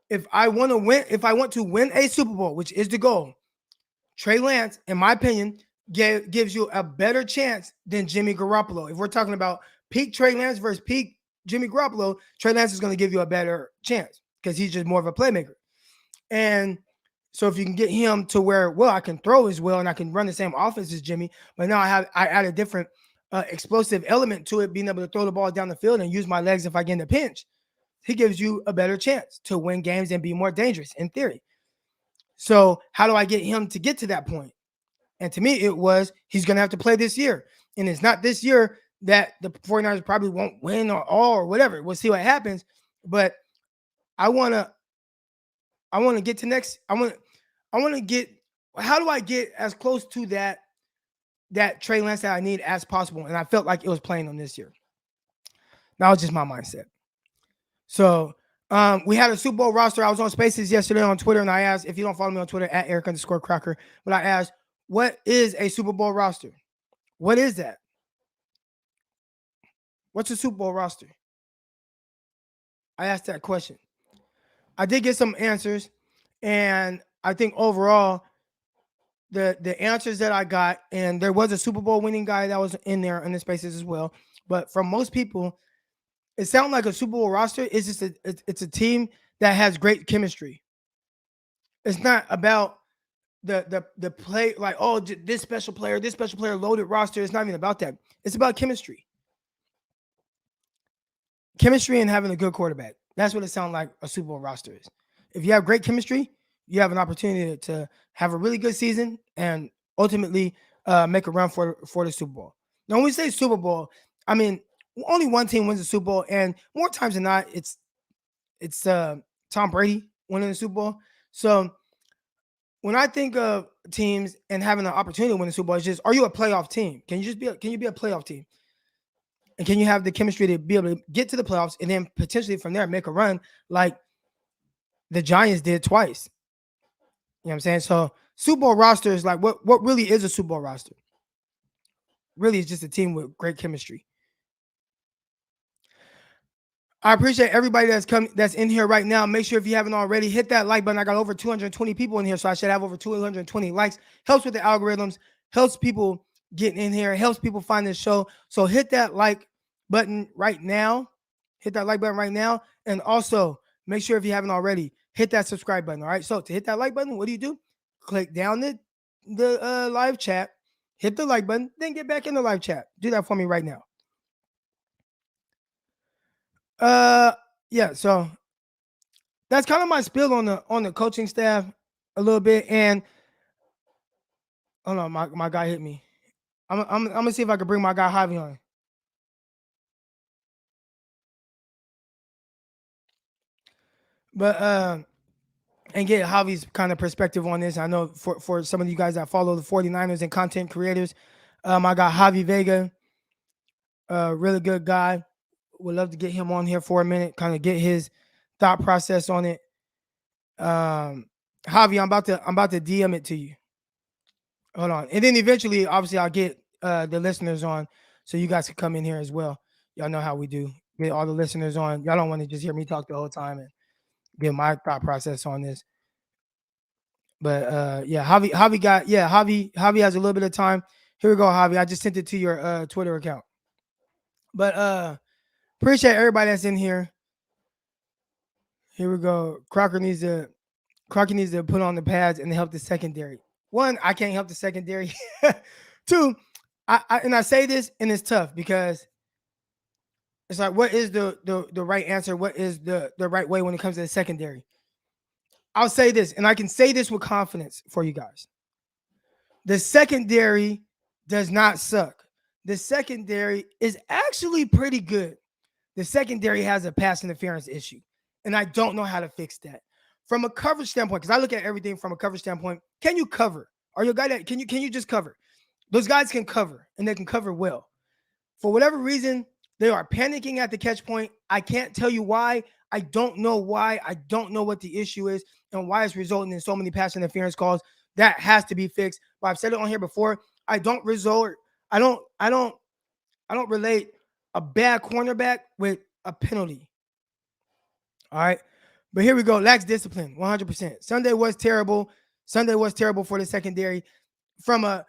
Speaker 1: if I want to win a Super Bowl, which is the goal, Trey Lance, in my opinion, gives you a better chance than Jimmy Garoppolo. If we're talking about peak Trey Lance versus peak Jimmy Garoppolo, Trey Lance is going to give you a better chance because he's just more of a playmaker. And so if you can get him to where, well, I can throw as well and I can run the same offense as Jimmy, but now I add a different explosive element to it, being able to throw the ball down the field and use my legs if I get in a pinch. He gives you a better chance to win games and be more dangerous in theory. So how do I get him to get to that point? And to me, it was he's going to have to play this year. And it's not this year that the 49ers probably won't win or whatever. We'll see what happens. But I want to get to next. I want to get, how do I get as close to that Trey Lance that I need as possible? And I felt like it was playing on this year. That was just my mindset. So we had a Super Bowl roster. I was on Spaces yesterday on Twitter, and I asked, if you don't follow me on Twitter, at Eric_Crocker, but I asked, what is a Super Bowl roster? What is that? What's a Super Bowl roster? I asked that question. I did get some answers, and I think overall, the answers that I got, and there was a Super Bowl winning guy that was in there in the Spaces as well, but from most people, it sounds like a Super Bowl roster is just it's a team that has great chemistry. It's not about the play, like, oh, this special player loaded roster. It's not even about that. It's about chemistry. Chemistry and having a good quarterback. That's what it sounds like a Super Bowl roster is. If you have great chemistry, you have an opportunity to have a really good season and ultimately make a run for the Super Bowl. Now, when we say Super Bowl, I mean, only one team wins the Super Bowl, and more times than not, it's Tom Brady winning the Super Bowl. So when I think of teams and having an opportunity to win the Super Bowl, it's just, are you a playoff team? Can you be a playoff team? And can you have the chemistry to be able to get to the playoffs and then potentially from there make a run like the Giants did twice? You know what I'm saying? So Super Bowl roster is like, what really is a Super Bowl roster? Really, it's just a team with great chemistry. I appreciate everybody that's in here right now. Make sure if you haven't already, hit that like button. I got over 220 people in here, so I should have over 220 likes. Helps with the algorithms, helps people get in here, helps people find this show. So hit that like button right now. Hit that like button right now. And also, make sure if you haven't already, hit that subscribe button, all right? So to hit that like button, what do? Click down the live chat, hit the like button, then get back in the live chat. Do that for me right now. Yeah, so that's kind of my spiel on the coaching staff a little bit. And hold on, my guy hit me. I'm gonna see if I can bring my guy Javi on. But and get Javi's kind of perspective on this. I know for some of you guys that follow the 49ers and content creators, I got Javi Vega, really good guy. Would love to get him on here for a minute, kind of get his thought process on it. Javi, I'm about to DM it to you. Hold on. And then eventually, obviously, I'll get the listeners on so you guys can come in here as well. Y'all know how we do. Get all the listeners on. Y'all don't want to just hear me talk the whole time and get my thought process on this. But yeah, Javi has a little bit of time. Here we go, Javi. I just sent it to your Twitter account. But appreciate everybody that's in here. Here we go. Crocker needs to put on the pads and help the secondary. One, I can't help the secondary. Two, I say this and it's tough because it's like, what is the right answer? What is the right way when it comes to the secondary? I'll say this, and I can say this with confidence for you guys. The secondary does not suck. The secondary is actually pretty good. The secondary has a pass interference issue, and I don't know how to fix that. From a coverage standpoint, because I look at everything from a coverage standpoint, can you cover? Are you a guy that can you just cover? Those guys can cover, and they can cover well. For whatever reason, they are panicking at the catch point. I can't tell you why. I don't know why. I don't know what the issue is and why it's resulting in so many pass interference calls. That has to be fixed. But I've said it on here before. I don't relate a bad cornerback with a penalty. All right. But here we go. Lacks discipline, 100%. Sunday was terrible. Sunday was terrible for the secondary from a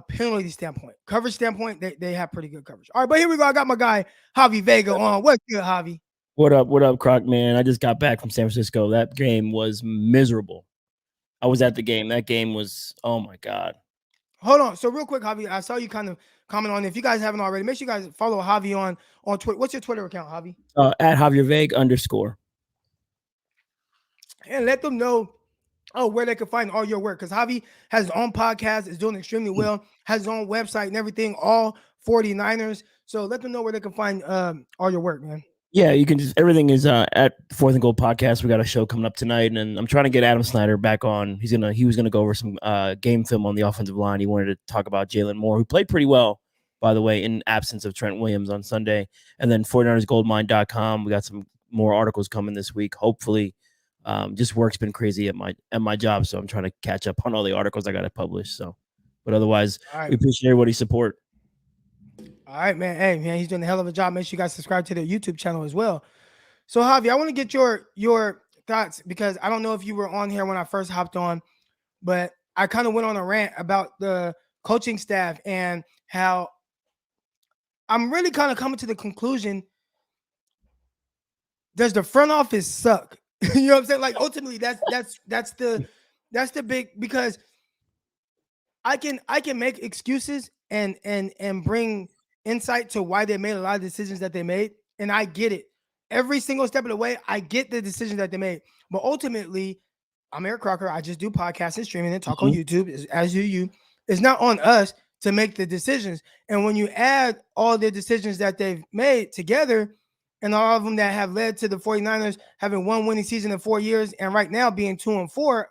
Speaker 1: penalty standpoint. Coverage standpoint, they have pretty good coverage. All right, but here we go. I got my guy Javi Vega on. What's good, Javi?
Speaker 4: What up, Croc, man? I just got back from San Francisco. That game was miserable. I was at the game. That game was, oh my God.
Speaker 1: Hold on. So real quick, Javi, I saw you kind of comment on it. If you guys haven't already, make sure you guys follow Javi on Twitter. What's your Twitter account, Javi?
Speaker 4: At Javier Vega _.
Speaker 1: And let them know where they can find all your work. Because Javi has his own podcast, is doing extremely well, has his own website and everything, all 49ers. So let them know where they can find all your work, man.
Speaker 4: Yeah, you can just, everything is at Fourth and Goal Podcast. We got a show coming up tonight, and I'm trying to get Adam Snyder back on. He was gonna go over some game film on the offensive line. He wanted to talk about Jalen Moore, who played pretty well, by the way, in absence of Trent Williams on Sunday. And then 49ersgoldmine.com. We got some more articles coming this week, hopefully. Just work's been crazy at my job, so I'm trying to catch up on all the articles I got to publish. So, but otherwise, we appreciate everybody's support.
Speaker 1: All right, man. Hey, man, he's doing a hell of a job. Make sure you guys subscribe to their YouTube channel as well. So, Javi, I want to get your thoughts because I don't know if you were on here when I first hopped on, but I kind of went on a rant about the coaching staff and how I'm really kind of coming to the conclusion: does the front office suck? You know what I'm saying? Like ultimately, that's the big, because I can make excuses and bring insight to why they made a lot of decisions that they made, and I get it. Every single step of the way, I get the decisions that they made. But ultimately, I'm Eric Crocker. I just do podcasts and streaming and talk on YouTube, as do you. It's not on us to make the decisions. And when you add all the decisions that they've made together, and all of them that have led to the 49ers having one winning season in 4 years, and right now being 2-4,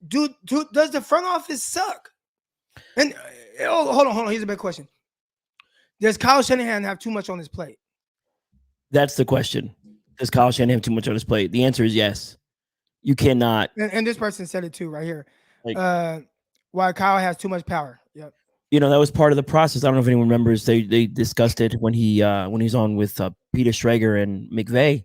Speaker 1: does the front office suck? And hold on. Here's a big question. Does Kyle Shanahan have too much on his plate?
Speaker 4: That's the question. Does Kyle Shanahan have too much on his plate? The answer is yes. You cannot.
Speaker 1: And this person said it too right here. Why Kyle has too much power. Yep.
Speaker 4: You know, that was part of the process. I don't know if anyone remembers. They discussed it when he's on with Peter Schrager and McVay.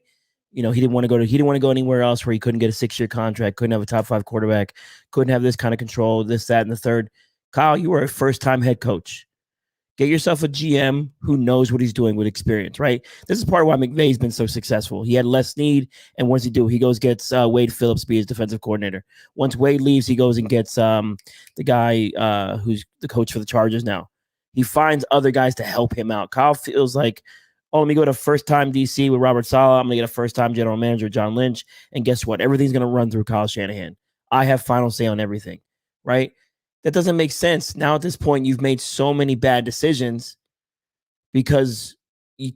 Speaker 4: You know, he didn't want to go anywhere else where he couldn't get a 6-year contract, couldn't have a top 5 quarterback, couldn't have this kind of control, this, that, and the third. Kyle, you are a first-time head coach. Get yourself a GM who knows what he's doing with experience, right? This is part of why McVay's been so successful. He had less need, and what does he do? He goes gets Wade Phillips to be his defensive coordinator. Once Wade leaves, he goes and gets the guy who's the coach for the Chargers now. He finds other guys to help him out. Kyle feels like, let me go to first-time DC with Robert Saleh. I'm going to get a first-time general manager, John Lynch, and guess what? Everything's going to run through Kyle Shanahan. I have final say on everything, right? That doesn't make sense. Now at this point, you've made so many bad decisions because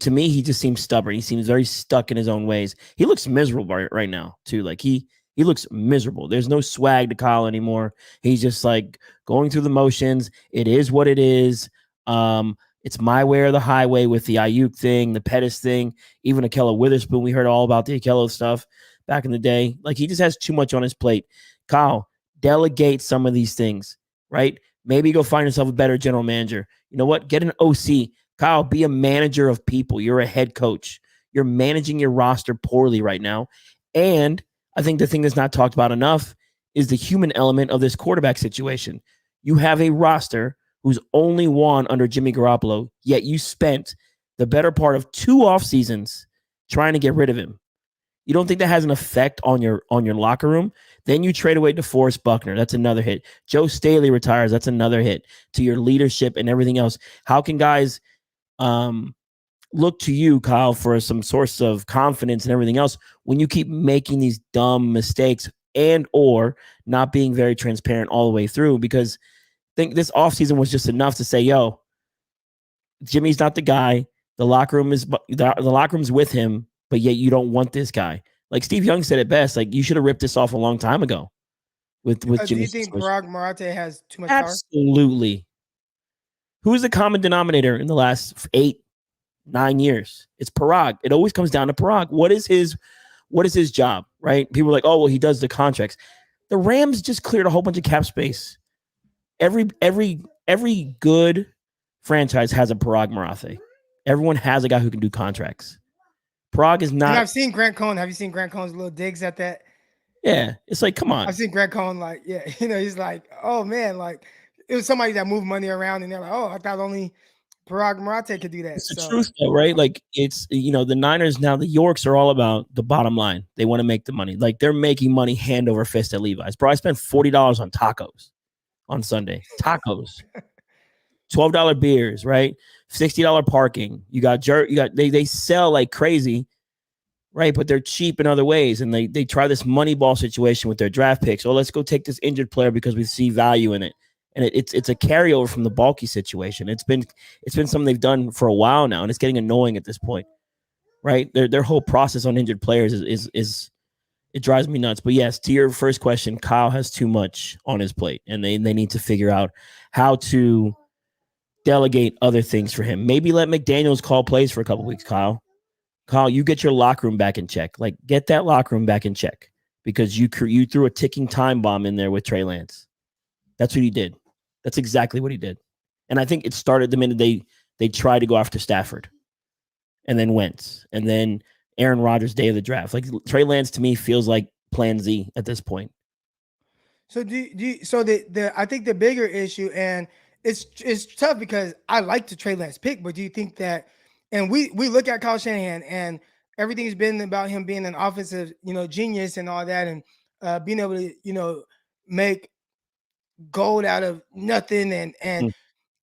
Speaker 4: to me, he just seems stubborn. He seems very stuck in his own ways. He looks miserable right now too. Like he looks miserable. There's no swag to Kyle anymore. He's just like going through the motions. It is what it is. It's my way or the highway with the Ayuk thing, the Pettis thing, even Ahkello Witherspoon. We heard all about the Ahkello stuff back in the day. Like he just has too much on his plate. Kyle, delegate some of these things. Right? Maybe go find yourself a better general manager. You know what? Get an OC. Kyle, be a manager of people. You're a head coach. You're managing your roster poorly right now. And I think the thing that's not talked about enough is the human element of this quarterback situation. You have a roster who's only won under Jimmy Garoppolo, yet you spent the better part of 2 off seasons trying to get rid of him. You don't think that has an effect on your locker room? Then you trade away DeForest Buckner. That's another hit. Joe Staley retires. That's another hit to your leadership and everything else. How can guys look to you, Kyle, for some source of confidence and everything else when you keep making these dumb mistakes and or not being very transparent all the way through? Because I think this offseason was just enough to say, yo, Jimmy's not the guy. The locker room's with him, but yet you don't want this guy. Like Steve Young said it best, like you should have ripped this off a long time ago. with
Speaker 1: Do
Speaker 4: Jimmy's
Speaker 1: you think
Speaker 4: situation.
Speaker 1: Parag Marathe has too much power?
Speaker 4: Absolutely. Who's the common denominator in the last 8-9 years? It's Parag. It always comes down to Parag. What is his job, right? People are like, oh, well, he does the contracts. The Rams just cleared a whole bunch of cap space. Every good franchise has a Parag Marathe. Everyone has a guy who can do contracts. Parag is not.
Speaker 1: And I've seen Grant Cohn. Have you seen Grant Cohn's little digs at that?
Speaker 4: Yeah, it's like, come on.
Speaker 1: I've seen Grant Cohn like, yeah, he's like, oh man, like it was somebody that moved money around, and they're like, oh, I thought only Parag Marathe could do that.
Speaker 4: It's the
Speaker 1: So
Speaker 4: truth, though, right? Like it's the Niners now. The Yorks are all about the bottom line. They want to make the money. Like they're making money hand over fist at Levi's. Bro, I spent $40 on tacos on Sunday. Tacos, $12 beers, right? $60 parking. You got they sell like crazy, right? But they're cheap in other ways, and they try this money ball situation with their draft picks. Oh, let's go take this injured player because we see value in it. And it's a carryover from the bulky situation. It's been something they've done for a while now, and it's getting annoying at this point, right? Their whole process on injured players is it drives me nuts. But yes, to your first question, Kyle has too much on his plate, and they need to figure out how to delegate other things for him. Maybe let McDaniels call plays for a couple weeks, Kyle. Kyle, you get your locker room back in check. Like, get that locker room back in check because you threw a ticking time bomb in there with Trey Lance. That's what he did. That's exactly what he did. And I think it started the minute they tried to go after Stafford and then Wentz and then Aaron Rodgers day of the draft. Like Trey Lance to me feels like plan Z at this point.
Speaker 1: So I think the bigger issue, and it's tough because I like the Trey Lance pick, but do you think that, and we look at Kyle Shanahan and everything's been about him being an offensive, genius and all that, and being able to, make gold out of nothing, and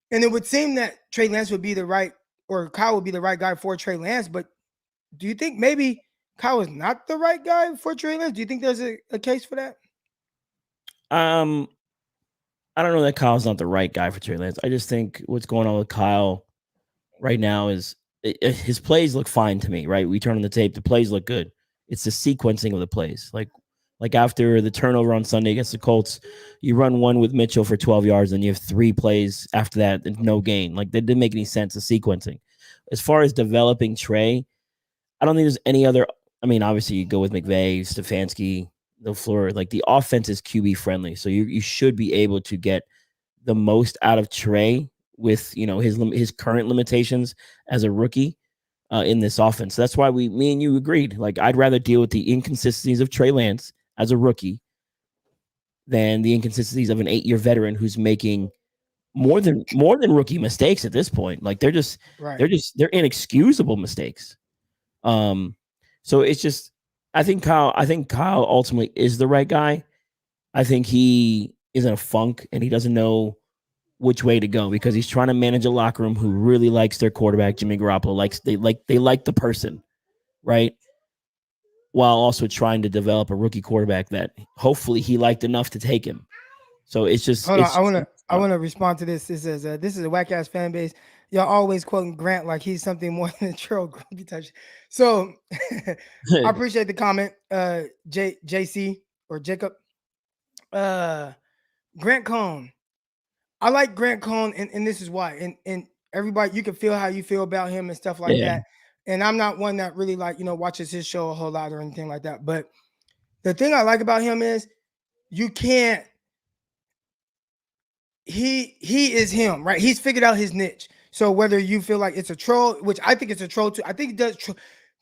Speaker 1: it would seem that Trey Lance would be the right, or Kyle would be the right guy for Trey Lance. But do you think maybe Kyle is not the right guy for Trey Lance? Do you think there's a case for that?
Speaker 4: I don't know that Kyle's not the right guy for Trey Lance. I just think what's going on with Kyle right now is his plays look fine to me, right? We turn on the tape, the plays look good. It's the sequencing of the plays. Like after the turnover on Sunday against the Colts, you run one with Mitchell for 12 yards, and you have 3 plays after that and no gain. Like, that didn't make any sense, the sequencing. As far as developing Trey, I don't think there's any other. I mean, obviously, you go with McVay, Stefanski, LaFleur. Like, the offense is QB friendly, so you should be able to get the most out of Trey with his current limitations as a rookie in this offense. So that's why me and you agreed. Like, I'd rather deal with the inconsistencies of Trey Lance as a rookie than the inconsistencies of an 8-year veteran who's making more than rookie mistakes at this point. Like, they're inexcusable mistakes. So it's just, I think Kyle ultimately is the right guy. I think he is in a funk and he doesn't know which way to go because he's trying to manage a locker room who really likes their quarterback, Jimmy Garoppolo. They like the person, right? While also trying to develop a rookie quarterback that hopefully he liked enough to take him. So it's just.
Speaker 1: Hold on, I want to respond to this. This is a whack ass fan base. Y'all always quoting Grant like he's something more than a troll. So I appreciate the comment, JC or Jacob. Grant Cohn. I like Grant Cohn, and this is why. And everybody, you can feel how you feel about him and stuff like that. And I'm not one that really watches his show a whole lot or anything like that. But the thing I like about him is you can't. He is him, right? He's figured out his niche. So whether you feel like it's a troll, which I think it's a troll too, I think it does.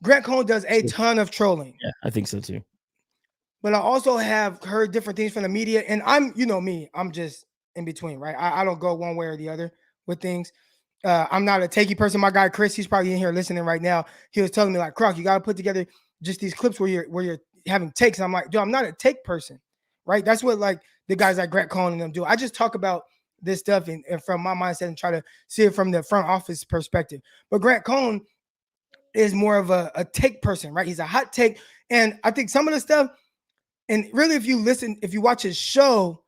Speaker 1: Grant Cohn does a ton of trolling.
Speaker 4: Yeah, I think so too.
Speaker 1: But I also have heard different things from the media, and I'm me, I'm just in between, right? I don't go one way or the other with things. I'm not a takey person. My guy Chris, he's probably in here listening right now. He was telling me like, Croc, you got to put together just these clips where you're having takes. And I'm like, dude, I'm not a take person, right? That's what like the guys like Grant Cohn and them do. I just talk about this stuff and from my mindset and try to see it from the front office perspective. But Grant Cohn is more of a take person, right? He's a hot take. And I think some of the stuff, and really if you watch his show,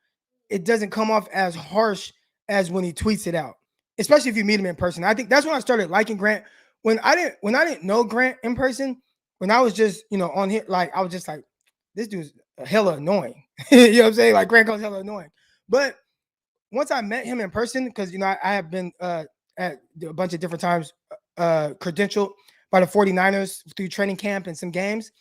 Speaker 1: it doesn't come off as harsh as when he tweets it out. Especially if you meet him in person. I think that's when I started liking Grant. When I didn't know Grant in person, when I was just, on here, like I was just like, this dude's hella annoying. You know what I'm saying? Like Grant Cohn's hella annoying. But once I met him in person, because I have been at a bunch of different times credentialed by the 49ers through training camp and some games.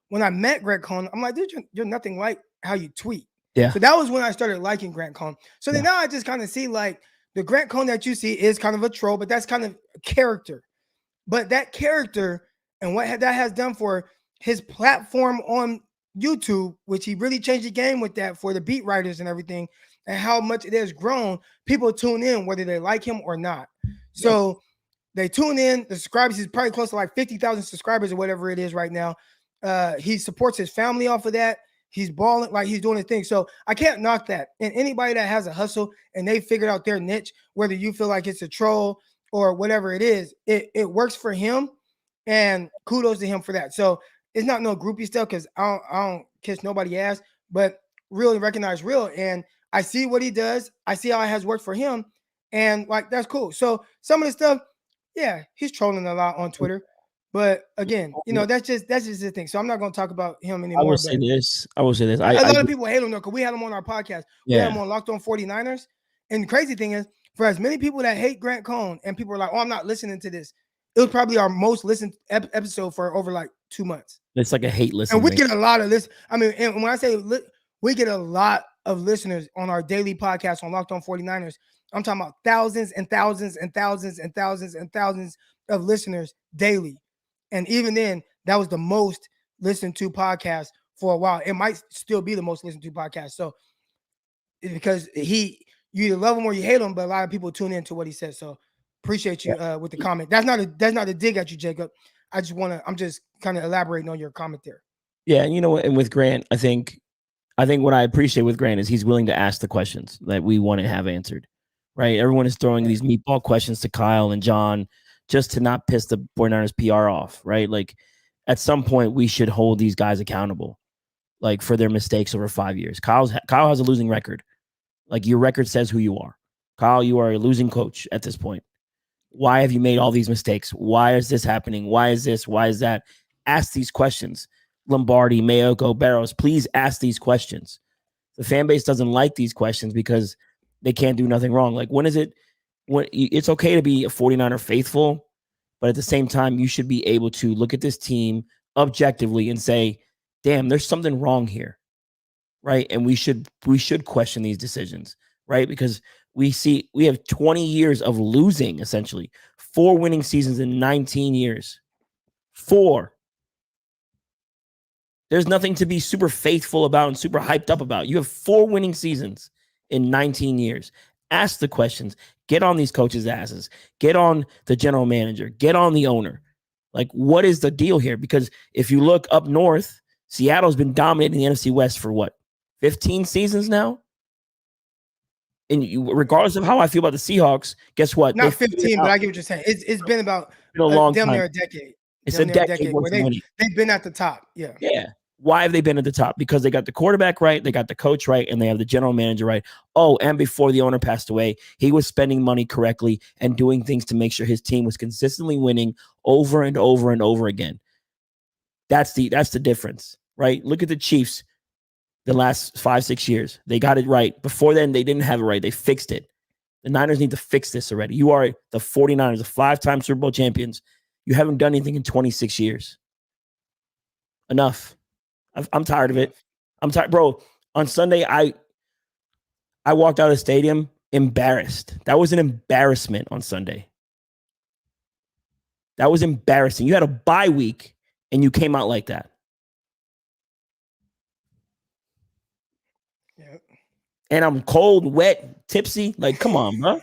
Speaker 1: When I met Grant Cohn, I'm like, dude, you're nothing like how you tweet.
Speaker 4: Yeah.
Speaker 1: So that was when I started liking Grant Cohn. So then now I just kind of see like the Grant Cohn that you see is kind of a troll, but that's kind of a character. But that character and what that has done for his platform on YouTube, which he really changed the game with that for the beat writers and everything, and how much it has grown, people tune in whether they like him or not. So they tune in, the subscribers, he's probably close to like 50,000 subscribers or whatever it is right now. He supports his family off of that. He's balling, like he's doing his thing. So I can't knock that. And anybody that has a hustle and they figured out their niche, whether you feel like it's a troll or whatever it is, it works for him. And kudos to him for that. So it's not no groupie stuff because I don't kiss nobody ass, but really recognize real. And I see what he does. I see how it has worked for him. And like, that's cool. So some of the stuff, yeah, he's trolling a lot on Twitter. But again, that's just the thing. So I'm not going to talk about him anymore.
Speaker 4: I will say this.
Speaker 1: A lot of people hate him though, because we had him on our podcast. We had him on Locked On 49ers. And the crazy thing is, for as many people that hate Grant Cohn and people are like, oh, I'm not listening to this, it was probably our most listened episode for over like 2 months.
Speaker 4: It's like a hate listen.
Speaker 1: And we get a lot of this. I mean, and when I say we get a lot of listeners on our daily podcast on Locked On 49ers, I'm talking about thousands and thousands and thousands and thousands and thousands of listeners daily. And even then, that was the most listened to podcast for a while. It might still be the most listened to podcast. So because you either love him or you hate him, but a lot of people tune into what he says. So appreciate you with the comment. That's not a dig at you, Jacob. I'm just kind of elaborating on your comment there.
Speaker 4: Yeah, and and with Grant, I think what I appreciate with Grant is he's willing to ask the questions that we want to have answered. Right? Everyone is throwing these meatball questions to Kyle and John just to not piss the 49ers PR off, right? Like at some point we should hold these guys accountable, like for their mistakes over 5 years. Kyle has a losing record. Like your record says who you are. Kyle, you are a losing coach at this point. Why have you made all these mistakes? Why is this happening? Why is this? Why is that? Ask these questions. Lombardi, Mayoko, Barrows, please ask these questions. The fan base doesn't like these questions because they can't do nothing wrong. Like it's okay to be a 49er faithful, but at the same time, you should be able to look at this team objectively and say, damn, there's something wrong here. Right. And we should question these decisions, right? Because we have 20 years of losing, essentially 4 winning seasons in 19 years. 4. There's nothing to be super faithful about and super hyped up about. You have 4 winning seasons in 19 years. Ask the questions. Get on these coaches' asses. Get on the general manager. Get on the owner. Like, what is the deal here? Because if you look up north, Seattle's been dominating the NFC West for what, 15 seasons now? And regardless of how I feel about the Seahawks, guess what?
Speaker 1: Not 15, but I get what you're saying. It's been about
Speaker 4: a long
Speaker 1: damn
Speaker 4: time.
Speaker 1: near a decade.
Speaker 4: It's a decade
Speaker 1: where they've been at the top. Yeah.
Speaker 4: Yeah. Why have they been at the top? Because they got the quarterback right, they got the coach right, and they have the general manager right. Oh, and before the owner passed away, he was spending money correctly and doing things to make sure his team was consistently winning over and over and over again. That's the difference, right? Look at the Chiefs the last 5-6 years. They got it right. Before then, they didn't have it right. They fixed it. The Niners need to fix this already. You are the 49ers, the 5-time Super Bowl champions. You haven't done anything in 26 years. Enough. I'm tired of it. I'm tired, bro. On Sunday, I walked out of the stadium embarrassed. That was an embarrassment on Sunday. That was embarrassing. You had a bye week and you came out like that.
Speaker 1: Yep.
Speaker 4: And I'm cold, wet, tipsy. Like, come on, bro.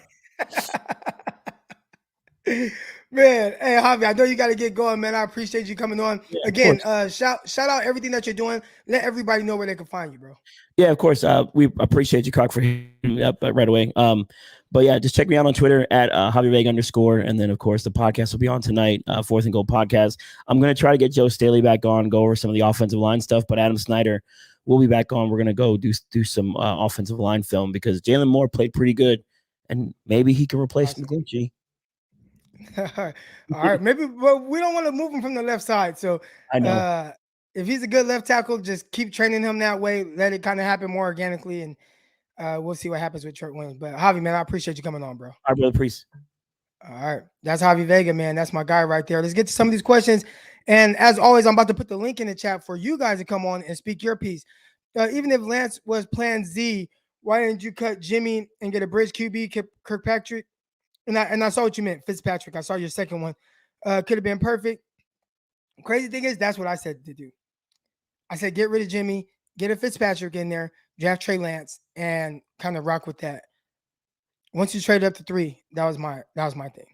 Speaker 1: Man, hey Javi, I know you got to get going, man. I appreciate you coming on.
Speaker 4: Yeah,
Speaker 1: again. Shout out everything that you're doing. Let everybody know where they can find you, bro.
Speaker 4: Yeah, of course. We appreciate you, Crocker, for hitting me up right away. But yeah, just check me out on Twitter at Javi Vega _. And then, of course, the podcast will be on tonight, 4th and Goal podcast. I'm going to try to get Joe Staley back on, go over some of the offensive line stuff. But Adam Snyder will be back on. We're going to go do some offensive line film because Jalen Moore played pretty good. And maybe he can replace McGlinchey.
Speaker 1: All right. Maybe, but we don't want to move him from the left side. So
Speaker 4: I know.
Speaker 1: if he's a good left tackle, just keep training him that way. Let it kind of happen more organically, and we'll see what happens with Trent Williams. But Javi, man, I appreciate you coming on, bro.
Speaker 4: All right, brother Priest.
Speaker 1: All right. That's Javi Vega, man. That's my guy right there. Let's get to some of these questions. And as always, I'm about to put the link in the chat for you guys to come on and speak your piece. Even if Lance was plan Z, why didn't you cut Jimmy and get a bridge QB, Kirkpatrick? And I saw what you meant, Fitzpatrick. I saw your second one. Could have been perfect. Crazy thing is, that's what I said to do. I said, get rid of Jimmy, get a Fitzpatrick in there, draft Trey Lance, and kind of rock with that. Once you trade up to 3, that was my thing.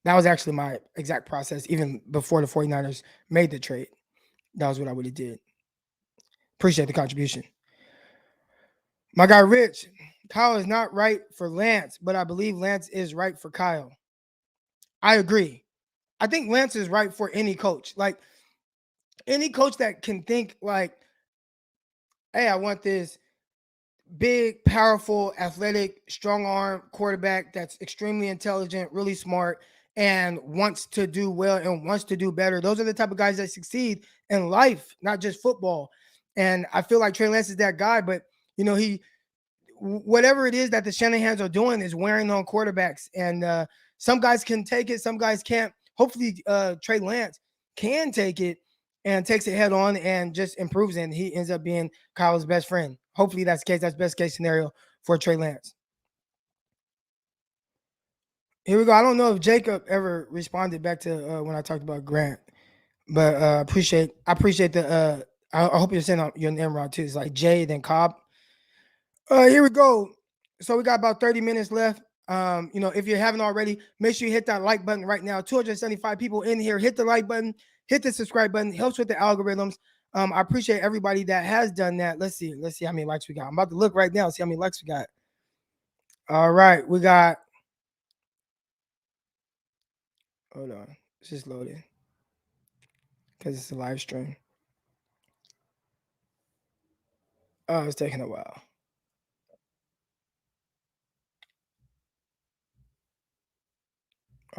Speaker 1: That was actually my exact process, even before the 49ers made the trade. That was what I would have did. Appreciate the contribution. My guy Rich, Kyle is not right for Lance, but I believe Lance is right for Kyle. I agree. I think Lance is right for any coach. Like, any coach that can think like, hey, I want this big, powerful, athletic, strong arm quarterback that's extremely intelligent, really smart, and wants to do well and wants to do better. Those are the type of guys that succeed in life, not just football. And I feel like Trey Lance is that guy, but whatever it is that the Shanahans are doing is wearing on quarterbacks. And some guys can take it, some guys can't. Hopefully Trey Lance can take it and takes it head on and just improves, and he ends up being Kyle's best friend. Hopefully that's the case. That's best case scenario for Trey Lance. Here we go. I don't know if Jacob ever responded back to when I talked about Grant, but I appreciate the I hope you're saying your name right too. It's like Jay, then Cobb. Here we go. So we got about 30 minutes left. If you haven't already, make sure you hit that like button right now. 275 people in here. Hit the like button, hit the subscribe button. Helps with the algorithms. I appreciate everybody that has done that. Let's see how many likes we got. I'm about to look right now, see how many likes we got. All right, we got. Hold on, it's just loading because it's a live stream. Oh, it's taking a while.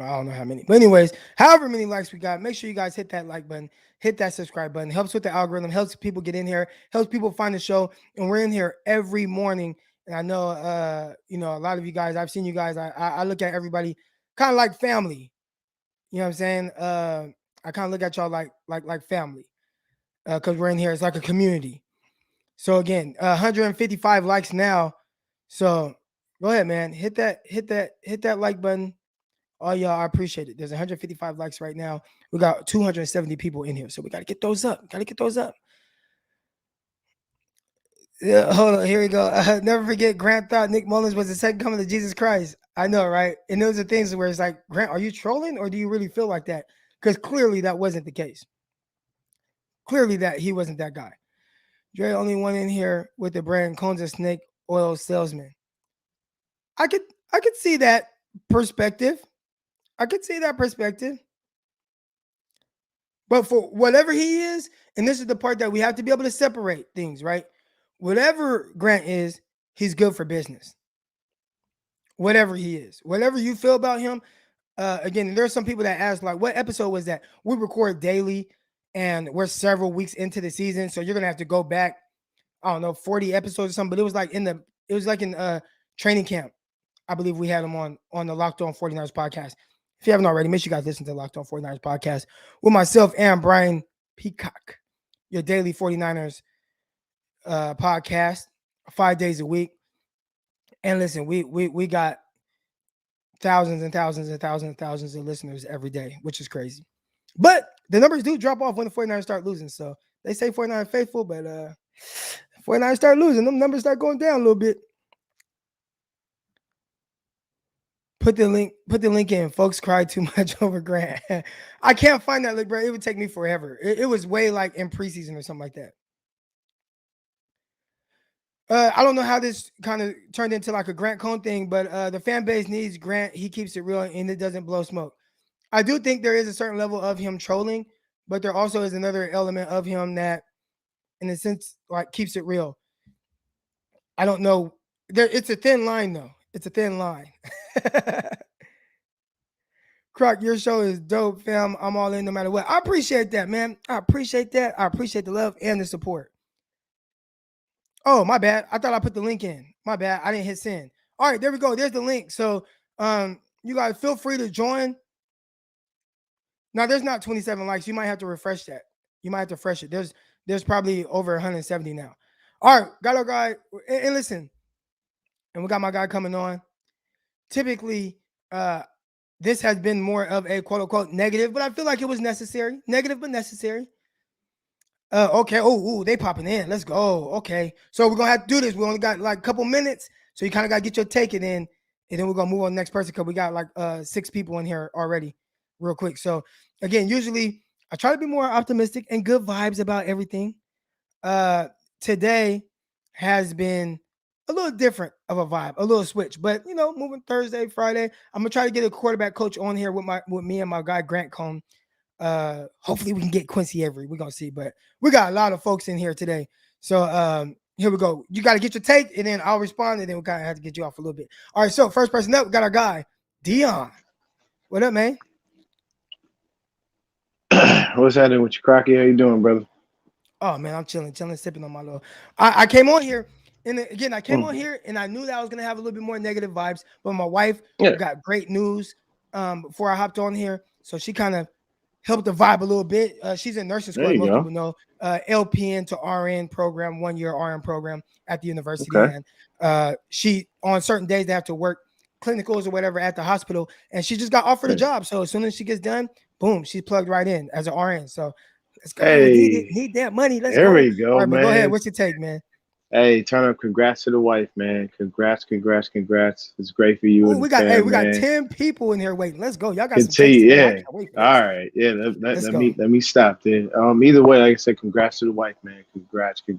Speaker 1: I don't know how many, but anyways, however many likes we got, make sure you guys hit that like button, hit that subscribe button. Helps with the algorithm, helps people get in here, helps people find the show, and we're in here every morning. And I know, a lot of you guys, I've seen you guys. I look at everybody kind of like family. You know what I'm saying? I kind of look at y'all like family, because we're in here. It's like a community. So again, 155 likes now. So go ahead, man. Hit that like button. Oh, y'all, I appreciate it. There's 155 likes right now. We got 270 people in here, so we got to get those up. Yeah, hold on. Here we go. Never forget, Grant thought Nick Mullins was the second coming of Jesus Christ. I know, right? And those are things where it's like, Grant, are you trolling or do you really feel like that? Because clearly that wasn't the case. Clearly that he wasn't that guy. Dre only one in here with the brand Cone's a snake oil salesman. I could see that perspective. But for whatever he is, and this is the part that we have to be able to separate things, right? Whatever Grant is, he's good for business. Whatever he is, whatever you feel about him. Again, there are some people that ask, like, what episode was that? We record daily, and we're several weeks into the season, so you're gonna have to go back. I don't know, 40 episodes or something. But it was like in training camp. I believe we had him on the Locked On 49ers podcast. If you haven't already, make sure you guys listen to the Locked On 49ers podcast with myself and Brian Peacock, your daily 49ers podcast, 5 days a week. And listen, we got thousands and thousands and thousands and thousands of listeners every day, which is crazy. But the numbers do drop off when the 49ers start losing. So they say 49ers faithful, but 49ers start losing, them numbers start going down a little bit. Put the link in. Folks cried too much over Grant. I can't find that link, bro. It would take me forever. It was way like in preseason or something like that. I don't know how this kind of turned into like a Grant Cone thing, but the fan base needs Grant. He keeps it real and it doesn't blow smoke. I do think there is a certain level of him trolling, but there also is another element of him that, in a sense, like keeps it real. I don't know. It's a thin line, though. It's a thin line. Croc, your show is dope, fam. I'm all in no matter what. I appreciate that, man. I appreciate that. I appreciate the love and the support. Oh, my bad. I thought I put the link in. My bad. I didn't hit send. All right, there we go. There's the link. So you guys feel free to join. Now there's not 27 likes. You might have to refresh that. You might have to refresh it. There's probably over 170 now. All right, got our guy. And listen, and we got my guy coming on. Typically, this has been more of a quote unquote negative, but I feel like it was necessary. Negative, but necessary. Okay. Oh, they popping in. Let's go. Okay. So we're gonna have to do this. We only got like a couple minutes, so you kind of gotta get your take it in, and then we're gonna move on to the next person because we got like 6 people in here already, real quick. So again, usually I try to be more optimistic and good vibes about everything. Today has been a little different of a vibe, a little switch, but moving Thursday, Friday, I'm gonna try to get a quarterback coach on here with me and my guy Grant Cone. Hopefully we can get Quincy Avery. We're gonna see, but we got a lot of folks in here today. So here we go. You got to get your take, and then I'll respond, and then we kind of have to get you off a little bit. All right, so first person up, we got our guy Dion. What up, man?
Speaker 5: What's happening with you, Crocky? How you doing, brother?
Speaker 1: Oh man, I'm chilling, sipping on my little. I came on here, and again, I came on here, and I knew that I was gonna have a little bit more negative vibes, but my wife got great news before I hopped on here, so she kind of helped the vibe a little bit. She's in nursing school, most people know. LPN to RN program, 1 year RN program at the university.
Speaker 5: Okay.
Speaker 1: And she, on certain days, they have to work clinicals or whatever at the hospital, and she just got offered a job. So as soon as she gets done, boom, she's plugged right in as an RN. So let's go.
Speaker 5: Hey,
Speaker 1: need that money. Let's
Speaker 5: there
Speaker 1: go.
Speaker 5: we go,
Speaker 1: All right,
Speaker 5: man.
Speaker 1: Go ahead. What's your take, man?
Speaker 5: Hey, turn up. Congrats to the wife, man. Congrats. It's great for you.
Speaker 1: Ooh, we got 10 people in here waiting. Let's go. Y'all got some
Speaker 5: takes.
Speaker 1: Yeah.
Speaker 5: All right. Yeah. Let me stop there. Either way, like I said, congrats to the wife, man. Congrats. Tell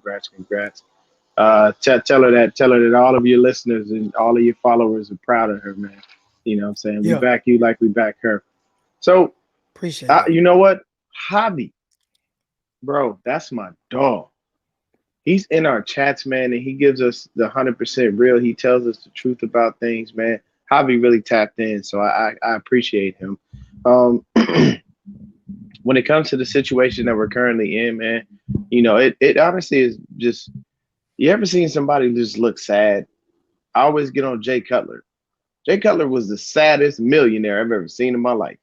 Speaker 5: her that all of your listeners and all of your followers are proud of her, man. You know what I'm saying? We back you like we back her. So
Speaker 1: appreciate it.
Speaker 5: You know what? Javi, bro, that's my dog. He's in our chats, man, and he gives us the 100% real. He tells us the truth about things, man. Javi really tapped in, so I appreciate him. When it comes to the situation that we're currently in, man, it honestly is just, you ever seen somebody just look sad? I always get on Jay Cutler. Jay Cutler was the saddest millionaire I've ever seen in my life.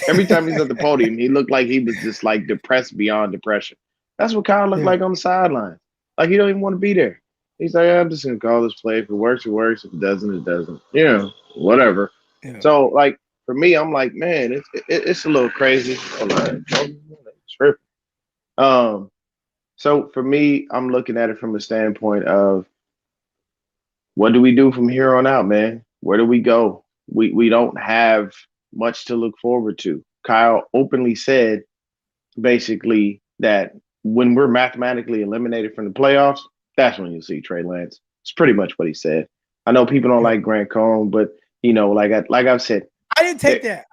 Speaker 5: Every time he's at the podium, he looked like he was just like depressed beyond depression. That's what Kyle looked like on the sideline. Like he don't even want to be there. He's like, I'm just gonna call this play. If it works, it works. If it doesn't, it doesn't. Whatever. Yeah. So like for me, I'm like, man, it's a little crazy. Tripping. So for me, I'm looking at it from a standpoint of what do we do from here on out, man? Where do we go? We don't have much to look forward to. Kyle openly said basically that when we're mathematically eliminated from the playoffs, that's when you'll see Trey Lance. It's pretty much what he said. I know people don't like Grant Cohn, but like I've said,
Speaker 1: I didn't take that.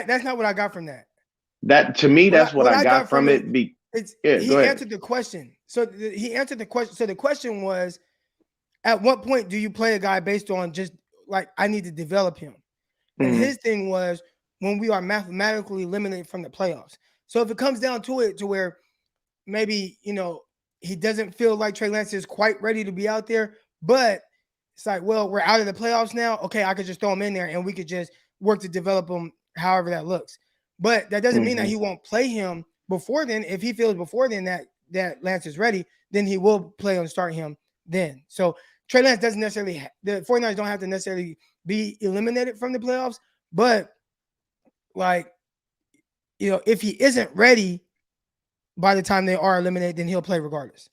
Speaker 1: That's not what I got from that.
Speaker 5: That to me, that's what I got from it.
Speaker 1: He answered the question. So he answered the question. So the question was, at what point do you play a guy based on just like I need to develop him? And his thing was when we are mathematically eliminated from the playoffs. So if it comes down to it, to where maybe, he doesn't feel like Trey Lance is quite ready to be out there, but it's like, well, we're out of the playoffs now. Okay, I could just throw him in there and we could just work to develop him however that looks. But that doesn't mean that he won't play him before then. If he feels before then that Lance is ready, then he will play and start him then. So Trey Lance doesn't necessarily the 49ers don't have to necessarily be eliminated from the playoffs, but like, if he isn't ready by the time they are eliminated, then he'll play regardless.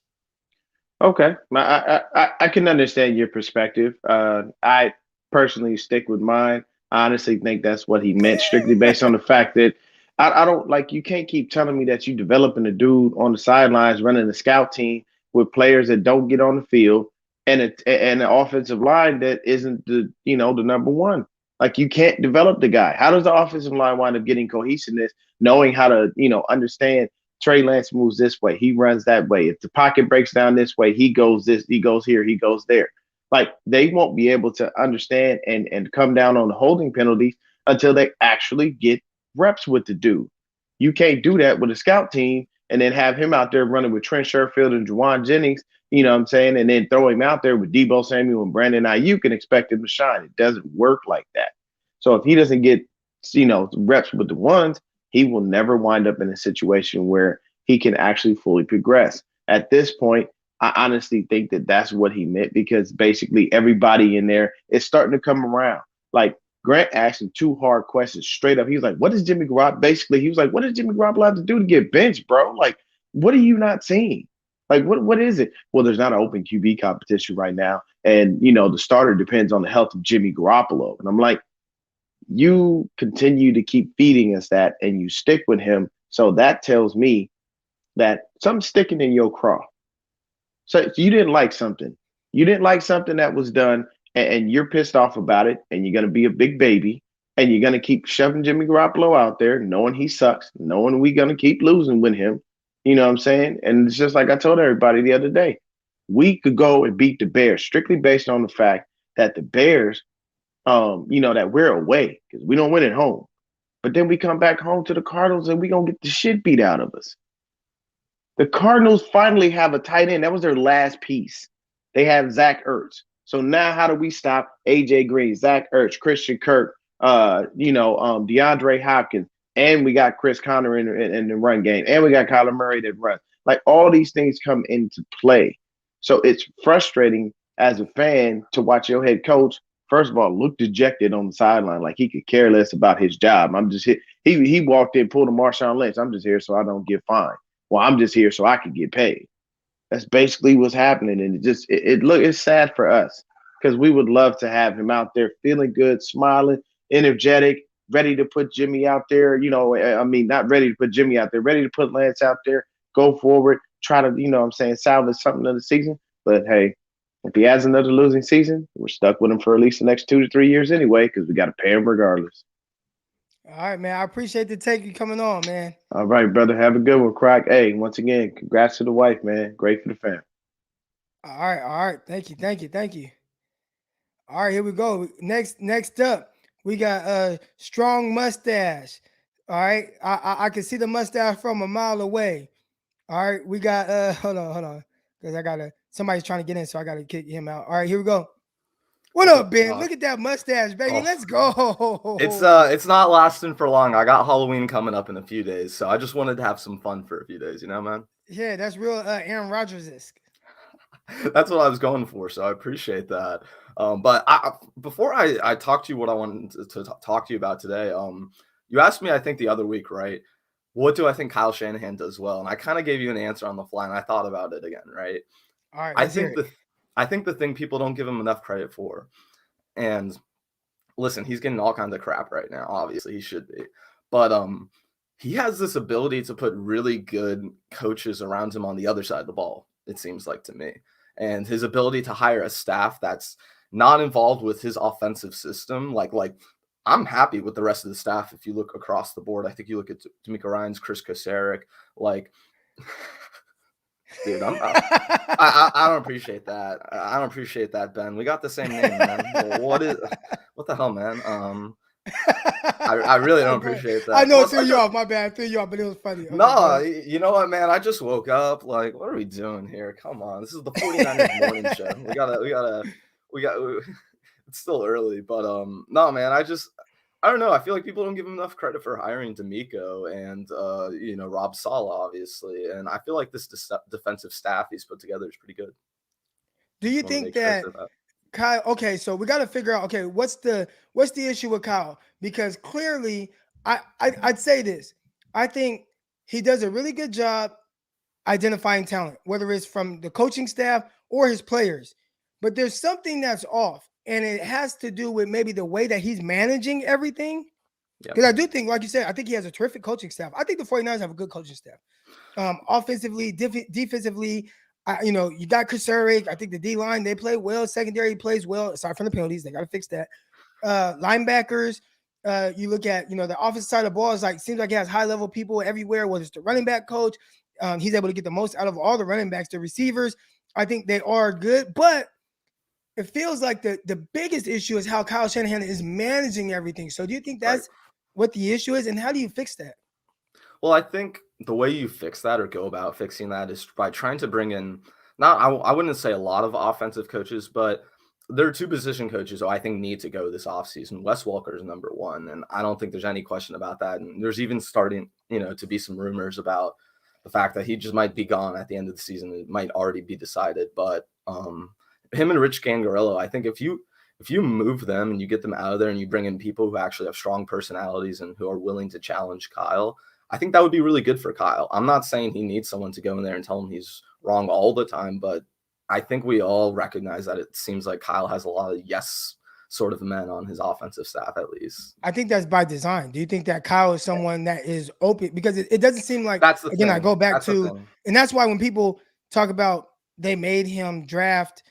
Speaker 5: Okay. I can understand your perspective. I personally stick with mine. I honestly think that's what he meant, strictly based on the fact that I don't like, you can't keep telling me that you developing a dude on the sidelines running the scout team with players that don't get on the field and an offensive line that isn't the number one. Like, you can't develop the guy. How does the offensive line wind up getting cohesiveness, knowing how to, understand Trey Lance moves this way, he runs that way. If the pocket breaks down this way, he goes this, he goes here, he goes there. Like, they won't be able to understand and come down on the holding penalties until they actually get reps with the dude. You can't do that with a scout team and then have him out there running with Trent Sherfield and Juwan Jennings, you know what I'm saying, and then throw him out there with Debo Samuel and Brandon Ayuk and expect him to shine. It doesn't work like that. So if he doesn't get, reps with the ones, he will never wind up in a situation where he can actually fully progress. At this point, I honestly think that that's what he meant, because basically everybody in there is starting to come around. Like, Grant asked him 2 hard questions straight up. He was like, what does Jimmy Garoppolo, basically, he was like, what does Jimmy Garoppolo have to do to get benched, bro? Like, what are you not seeing? Like, what is it? Well, there's not an open QB competition right now. And, the starter depends on the health of Jimmy Garoppolo. And I'm like, you continue to keep feeding us that and you stick with him. So that tells me that something's sticking in your craw. So you didn't like something. You didn't like something that was done, and you're pissed off about it, and you're going to be a big baby, and you're going to keep shoving Jimmy Garoppolo out there, knowing he sucks, knowing we're going to keep losing with him. You know what I'm saying? And it's just like I told everybody the other day. We could go and beat the Bears strictly based on the fact that the Bears, that we're away because we don't win at home. But then we come back home to the Cardinals and we're going to get the shit beat out of us. The Cardinals finally have a tight end. That was their last piece. They have Zach Ertz. So now how do we stop AJ Green, Zach Ertz, Christian Kirk, DeAndre Hopkins, and we got Chris Conner in the run game, and we got Kyler Murray that runs. Like, all these things come into play. So it's frustrating as a fan to watch your head coach, first of all, look dejected on the sideline, like he could care less about his job. I'm just here. He walked in, pulled a Marshawn Lynch. I'm just here so I don't get fined. Well, I'm just here so I can get paid. That's basically what's happening. And it's sad for us because we would love to have him out there feeling good, smiling, energetic, ready to put Jimmy out there. Not ready to put Jimmy out there, ready to put Lance out there, go forward, try to, salvage something of the season. But hey, if he has another losing season, we're stuck with him for at least the next 2 to 3 years anyway, because we got to pay him regardless.
Speaker 1: All right, man. I appreciate the take you coming on, man.
Speaker 5: All right, brother. Have a good one, Croc. Hey, once again, congrats to the wife, man. Great for the family.
Speaker 1: All right. Thank you. All right, here we go. Next up, we got Strong Mustache. All right. I can see the mustache from a mile away. All right, we got hold on. Because somebody's trying to get in, so I gotta kick him out. All right, here we go. What up, Ben? Look at that mustache, baby.
Speaker 6: Oh.
Speaker 1: Let's go.
Speaker 6: It's not lasting for long. I got Halloween coming up in a few days, so I just wanted to have some fun for a few days, man?
Speaker 1: Yeah, that's real Aaron Rodgers-esque.
Speaker 6: That's what I was going for, so I appreciate that. But before I talk to you what I wanted to talk to you about today, you asked me, I think the other week, right? What do I think Kyle Shanahan does well? And I kind of gave you an answer on the fly, and I thought about it again, right?
Speaker 1: All right,
Speaker 6: I think the thing people don't give him enough credit for, and listen, he's getting all kinds of crap right now. Obviously, he should be, but he has this ability to put really good coaches around him on the other side of the ball. It seems like to me, and his ability to hire a staff that's not involved with his offensive system, like. I'm happy with the rest of the staff. If you look across the board, I think you look at D'Amico Ryans, Chris Kocurek, dude, I don't appreciate that. I don't appreciate that, Ben. We got the same name, man. What the hell, man? I really don't appreciate that.
Speaker 1: I know it threw you off. My bad. I threw you off, but it was funny.
Speaker 6: No, you know what, man? I just woke up. Like, what are we doing here? Come on. This is the 49ers morning show. We gotta it's still early, but no, man, I don't know. I feel like people don't give him enough credit for hiring D'Amico and Rob Saleh, obviously, and I feel like this defensive staff he's put together is pretty good.
Speaker 1: Do you think that Kyle? Okay, so we got to figure out. Okay, what's the issue with Kyle? Because clearly, I'd say this. I think he does a really good job identifying talent, whether it's from the coaching staff or his players. But there's something that's off. And it has to do with maybe the way that he's managing everything. Because I do think, like you said, I think he has a terrific coaching staff. I think the 49ers have a good coaching staff. Offensively, defensively, you got Kocurek. I think the D-line, they play well. Secondary plays well, aside from the penalties. They got to fix that. Linebackers, you look at, the offensive side of the ball seems like he has high-level people everywhere, whether it's the running back coach. He's able to get the most out of all the running backs. The receivers, I think they are good, but it feels like the biggest issue is how Kyle Shanahan is managing everything. So do you think that's what the issue is, and how do you fix that?
Speaker 6: Well, I think the way you fix that or go about fixing that is by trying to bring in, I wouldn't say a lot of offensive coaches, but there are two position coaches who I think need to go this offseason. Wes Welker is number one, and I don't think there's any question about that. And there's even starting, to be some rumors about the fact that he just might be gone at the end of the season. It might already be decided. But him and Rich Gangarello, I think if you move them and you get them out of there and you bring in people who actually have strong personalities and who are willing to challenge Kyle, I think that would be really good for Kyle. I'm not saying he needs someone to go in there and tell him he's wrong all the time, but I think we all recognize that it seems like Kyle has a lot of yes sort of men on his offensive staff, at least.
Speaker 1: I think that's by design. Do you think that Kyle is someone that is open? Because it doesn't seem like,
Speaker 6: that's the
Speaker 1: again,
Speaker 6: thing.
Speaker 1: I go back
Speaker 6: That's
Speaker 1: to, and that's why when people talk about they made him draft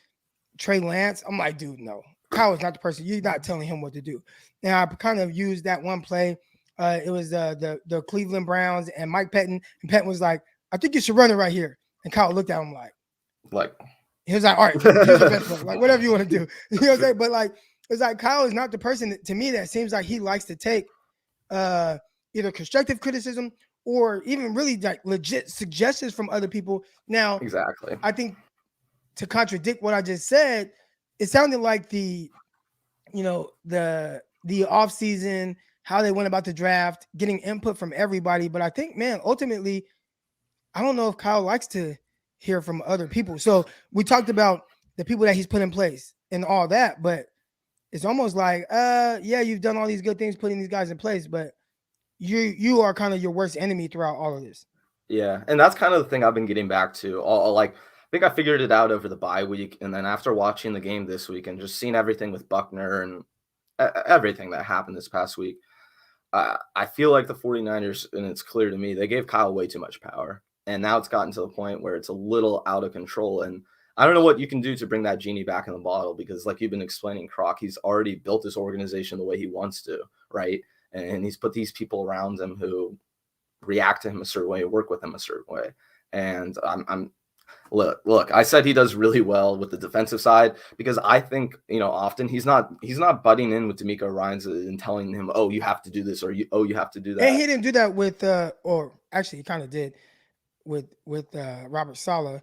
Speaker 1: Trey Lance, I'm like, dude, no. Kyle is not the person. You're not telling him what to do. Now, I kind of used that one play. It was the Cleveland Browns and Mike Pettin. And Pettin was like, I think you should run it right here. And Kyle looked at him like he was like, all right, here's your best play. Like, whatever you want to do. You know what I'm saying? But like, it's like Kyle is not the person to me that seems like he likes to take either constructive criticism or even really like legit suggestions from other people. Now,
Speaker 6: exactly.
Speaker 1: I think to contradict what I just said, it sounded like the offseason, how they went about the draft, getting input from everybody. But I think, man, ultimately, I don't know if Kyle likes to hear from other people. So we talked about the people that he's put in place and all that, but it's almost like, yeah, you've done all these good things putting these guys in place, but you are kind of your worst enemy throughout all of this.
Speaker 6: Yeah, and that's kind of the thing I've been getting back to. I think I figured it out over the bye week, and then after watching the game this week and just seeing everything with Buckner and everything that happened this past week, I feel like the 49ers, and it's clear to me, they gave Kyle way too much power. And now it's gotten to the point where it's a little out of control. And I don't know what you can do to bring that genie back in the bottle, because like you've been explaining, Croc, he's already built this organization the way he wants to, right? And he's put these people around him who react to him a certain way, work with him a certain way. And look, I said he does really well with the defensive side because I think, often he's not butting in with D'Amico Ryans and telling him, oh, you have to do this, or you have to do that.
Speaker 1: And he didn't do that with, or actually he kind of did with Robert Saleh.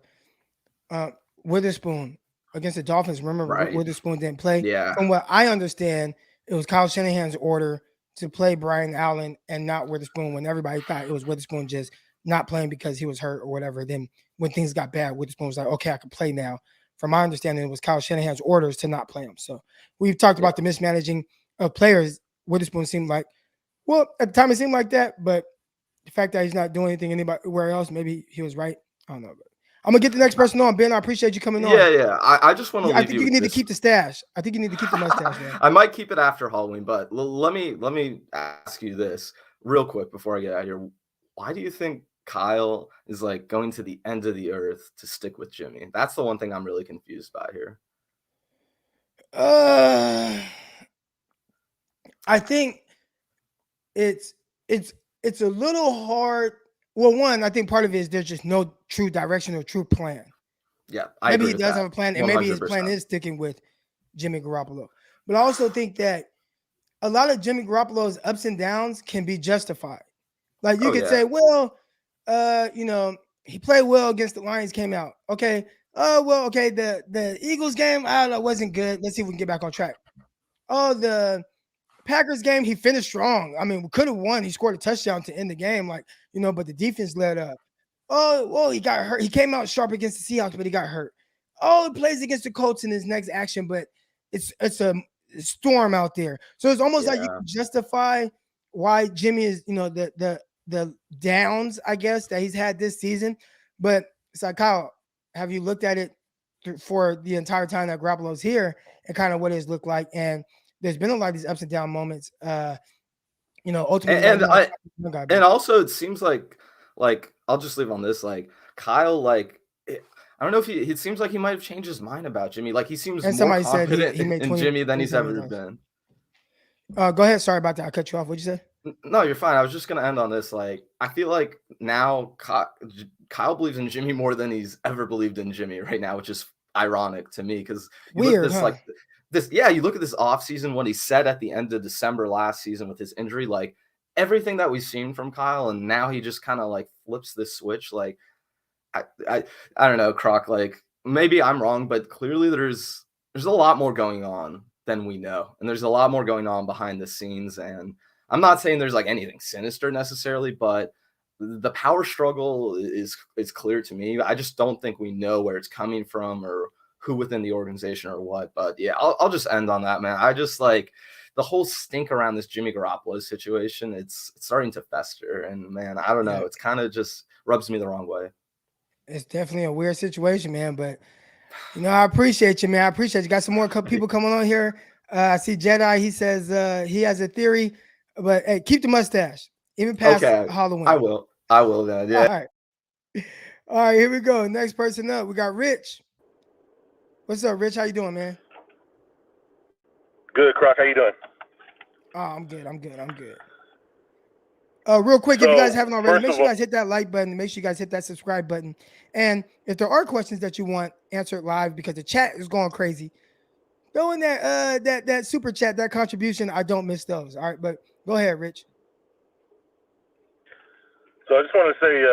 Speaker 1: Witherspoon against the Dolphins. Remember, right. Witherspoon didn't play.
Speaker 6: Yeah.
Speaker 1: From what I understand, it was Kyle Shanahan's order to play Brian Allen and not Witherspoon when everybody thought it was Witherspoon just not playing because he was hurt or whatever. Then when things got bad, Witherspoon was like, okay, I can play now. From my understanding, it was Kyle Shanahan's orders to not play him. So we've talked about the mismanaging of players. Witherspoon seemed like, well, at the time it seemed like that, but the fact that he's not doing anything anywhere else, maybe he was right. I don't know. But I'm going to get the next person on. Ben, I appreciate you coming on.
Speaker 6: Yeah. I just want to leave you.
Speaker 1: I think you need to keep the stash. I think you need to keep the mustache, man.
Speaker 6: I might keep it after Halloween, but let me ask you this real quick before I get out of here. Why do you think Kyle is like going to the end of the earth to stick with Jimmy? That's the one thing I'm really confused by here.
Speaker 1: I think it's a little hard. Well, one, I think part of it is there's just no true direction or true plan.
Speaker 6: Yeah,
Speaker 1: maybe he does have a plan, and maybe his plan is sticking with Jimmy Garoppolo. But I also think that a lot of Jimmy Garoppolo's ups and downs can be justified. Like you could say, well, he played well against the Lions, came out. Okay. Okay. The Eagles game, I don't know, wasn't good. Let's see if we can get back on track. Oh, the Packers game, he finished strong. I mean, we could have won. He scored a touchdown to end the game, but the defense led up. Oh, well, he got hurt. He came out sharp against the Seahawks, but he got hurt. Oh, he plays against the Colts in his next action, but it's a storm out there. So it's almost like you can justify why Jimmy is, the downs, I guess, that he's had this season. But it's like, Kyle, have you looked at it for the entire time that Garoppolo's here and kind of what it's looked like? And there's been a lot of these ups and down moments, ultimately.
Speaker 6: And also it seems like I'll just leave on this, like Kyle, I don't know if it seems like he might have changed his mind about Jimmy. Like he seems more confident in Jimmy than he's ever been.
Speaker 1: Go ahead. Sorry about that. I cut you off. What'd you say?
Speaker 6: No, you're fine. I was just going to end on this. Like, I feel like now Kyle believes in Jimmy more than he's ever believed in Jimmy right now, which is ironic to me because
Speaker 1: weird.
Speaker 6: You look at this offseason, what he said at the end of December last season with his injury, like everything that we've seen from Kyle, and now he just kind of like flips this switch. Like, I don't know, Croc. Like, maybe I'm wrong, but clearly there's a lot more going on than we know, and there's a lot more going on behind the scenes. And I'm not saying there's like anything sinister necessarily, but the power struggle is clear to me. I just don't think we know where it's coming from or who within the organization or what. But yeah, I'll just end on that, man. I just like the whole stink around this Jimmy Garoppolo situation. It's starting to fester, and man, I don't know. It's kind of just rubs me the wrong way.
Speaker 1: It's definitely a weird situation, man. But I appreciate you, man. I appreciate you. Got some more people coming on here. I see Jedi. He says he has a theory, but hey, keep the mustache even past Halloween.
Speaker 6: I will, man. Yeah.
Speaker 1: All right. Here we go. Next person up, we got Rich. What's up, Rich? How you doing, man?
Speaker 7: Good, Croc. How you doing?
Speaker 1: Oh, I'm good. Real quick, if you guys haven't already, make sure you guys hit that like button. Make sure you guys hit that subscribe button. And if there are questions that you want answered live, because the chat is going crazy, throw in that super chat, that contribution. I don't miss those. All right, but go ahead, Rich.
Speaker 7: So I just want to say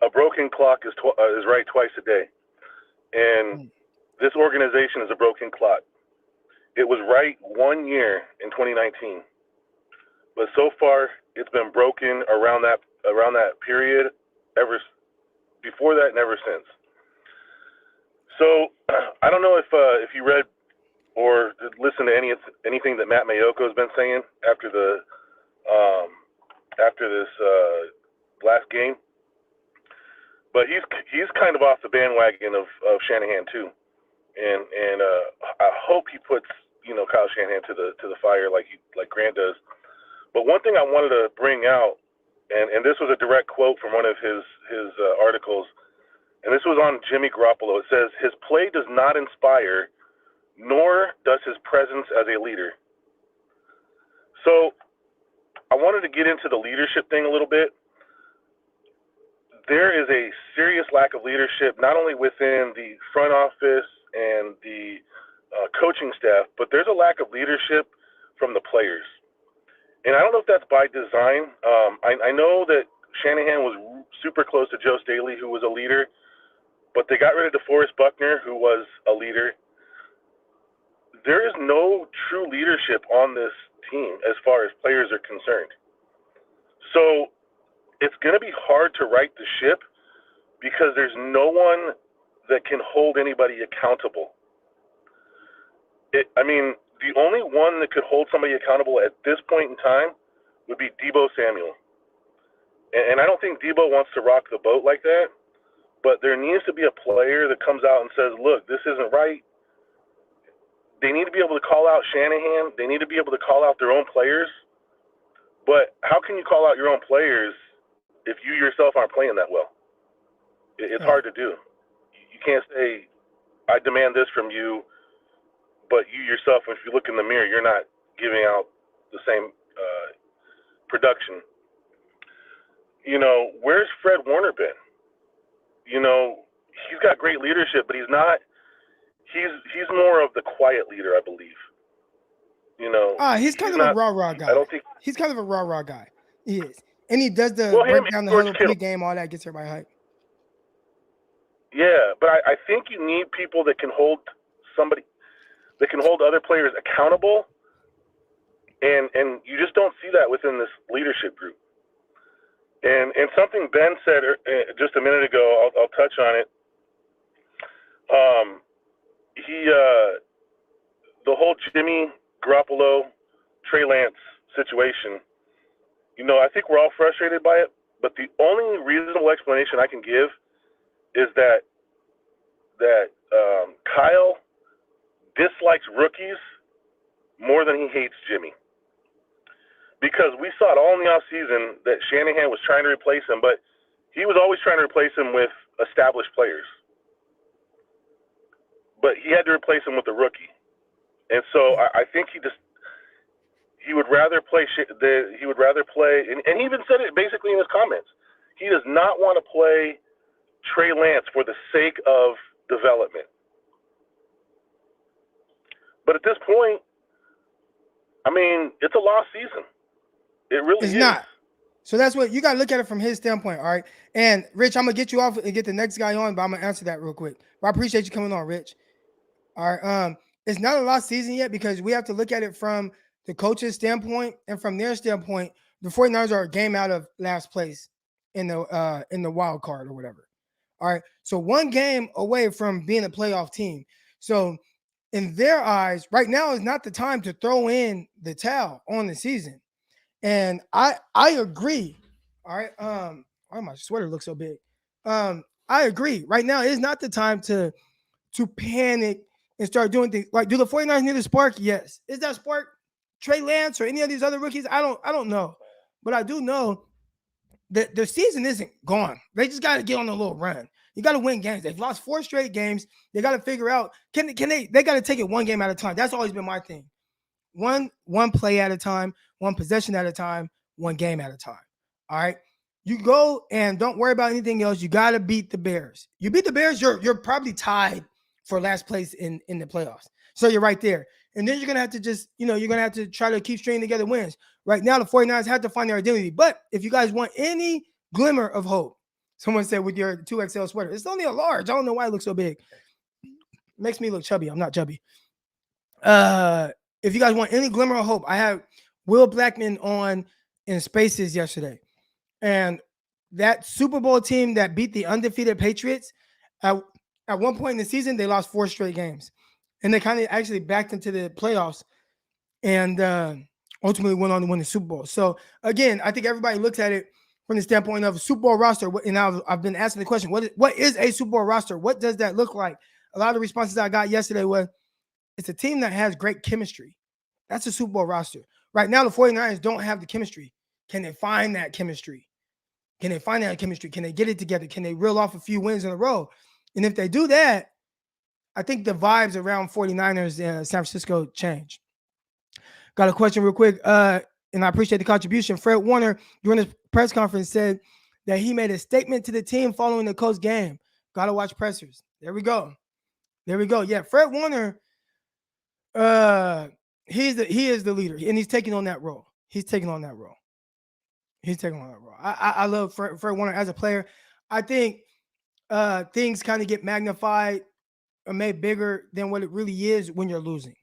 Speaker 7: a broken clock is right twice a day. And this organization is a broken clock. It was right 1 year in 2019. But so far, it's been broken around that period ever before that and ever since. So I don't know if you read or listened to anything that Matt Mayoko has been saying after this last game, but he's kind of off the bandwagon of Shanahan too, and I hope he puts Kyle Shanahan to the fire like Grant does. But one thing I wanted to bring out, and this was a direct quote from one of his articles, and this was on Jimmy Garoppolo. It says, "His play does not inspire, nor does his presence as a leader." So I wanted to get into the leadership thing a little bit. There is a serious lack of leadership, not only within the front office and the coaching staff, but there's a lack of leadership from the players. And I don't know if that's by design. I know that Shanahan was super close to Joe Staley, who was a leader, but they got rid of DeForest Buckner, who was a leader. There is no true leadership on this team as far as players are concerned. So it's going to be hard to right the ship because there's no one that can hold anybody accountable. The only one that could hold somebody accountable at this point in time would be Deebo Samuel. And I don't think Deebo wants to rock the boat like that, but there needs to be a player that comes out and says, look, this isn't right. They need to be able to call out Shanahan. They need to be able to call out their own players. But how can you call out your own players if you yourself aren't playing that well? It's hard to do. You can't say, I demand this from you, but you yourself, if you look in the mirror, you're not giving out the same production. Where's Fred Warner been? He's got great leadership, but he's not. He's more of the quiet leader, I believe.
Speaker 1: He's kind of a rah-rah guy.
Speaker 7: I don't think
Speaker 1: he's kind of a rah-rah guy. He is, and he does the break down the huddle pre-game, all that gets everybody hyped.
Speaker 7: Yeah, but I think you need people that can hold somebody, that can hold other players accountable, and you just don't see that within this leadership group. And something Ben said just a minute ago, I'll touch on it. The whole Jimmy Garoppolo, Trey Lance situation, I think we're all frustrated by it, but the only reasonable explanation I can give is that Kyle dislikes rookies more than he hates Jimmy. Because we saw it all in the offseason that Shanahan was trying to replace him, but he was always trying to replace him with established players. But he had to replace him with a rookie. And so I think he would rather play, and he even said it basically in his comments. He does not want to play Trey Lance for the sake of development. But at this point, it's a lost season. It really is.
Speaker 1: It's not. So that's what you got to look at it from his standpoint. All right. And Rich, I'm going to get you off and get the next guy on, but I'm going to answer that real quick. But I appreciate you coming on, Rich. All right. It's not a lost season yet because we have to look at it from the coach's standpoint and from their standpoint. The 49ers are a game out of last place in the wild card or whatever. All right. So one game away from being a playoff team. So in their eyes, right now is not the time to throw in the towel on the season. And I agree. All right. Why my sweater looks so big? I agree. Right now is not the time to panic and start doing things. Like, do the 49ers need a spark? Yes. Is that spark Trey Lance or any of these other rookies? I don't know. But I do know that the season isn't gone. They just got to get on a little run. You got to win games. They've lost 4 straight games. They got to figure out, they got to take it one game at a time. That's always been my thing. One play at a time, one possession at a time, one game at a time. All right. You go and don't worry about anything else. You got to beat the Bears. You beat the Bears, you're probably tied for last place in the playoffs. So you're right there. And then you're going to have to just, you're going to have to try to keep stringing together wins. Right now, the 49ers have to find their identity. But if you guys want any glimmer of hope, someone said with your 2XL sweater, it's only a large. I don't know why it looks so big. Makes me look chubby. I'm not chubby. If you guys want any glimmer of hope, I have Will Blackman on in Spaces yesterday. And that Super Bowl team that beat the undefeated Patriots, at one point in the season, they lost 4 straight games. And they kind of actually backed into the playoffs and ultimately went on to win the Super Bowl. So, again, I think everybody looks at it from the standpoint of a Super Bowl roster. And I've been asking the question, what is a Super Bowl roster? What does that look like? A lot of the responses I got yesterday was, it's a team that has great chemistry. That's a Super Bowl roster. Right now, the 49ers don't have the chemistry. Can they find that chemistry? Can they find that chemistry? Can they get it together? Can they reel off a few wins in a row? And if they do that, I think the vibes around 49ers San Francisco change. Got a question real quick, and I appreciate the contribution. Fred Warner, during his press conference, said that he made a statement to the team following the Colts game. Got to watch pressers. There we go. Yeah, Fred Warner, he is the leader, and he's taking on that role. I love Fred Warner as a player. I think things kind of get magnified or made bigger than what it really is when you're losing.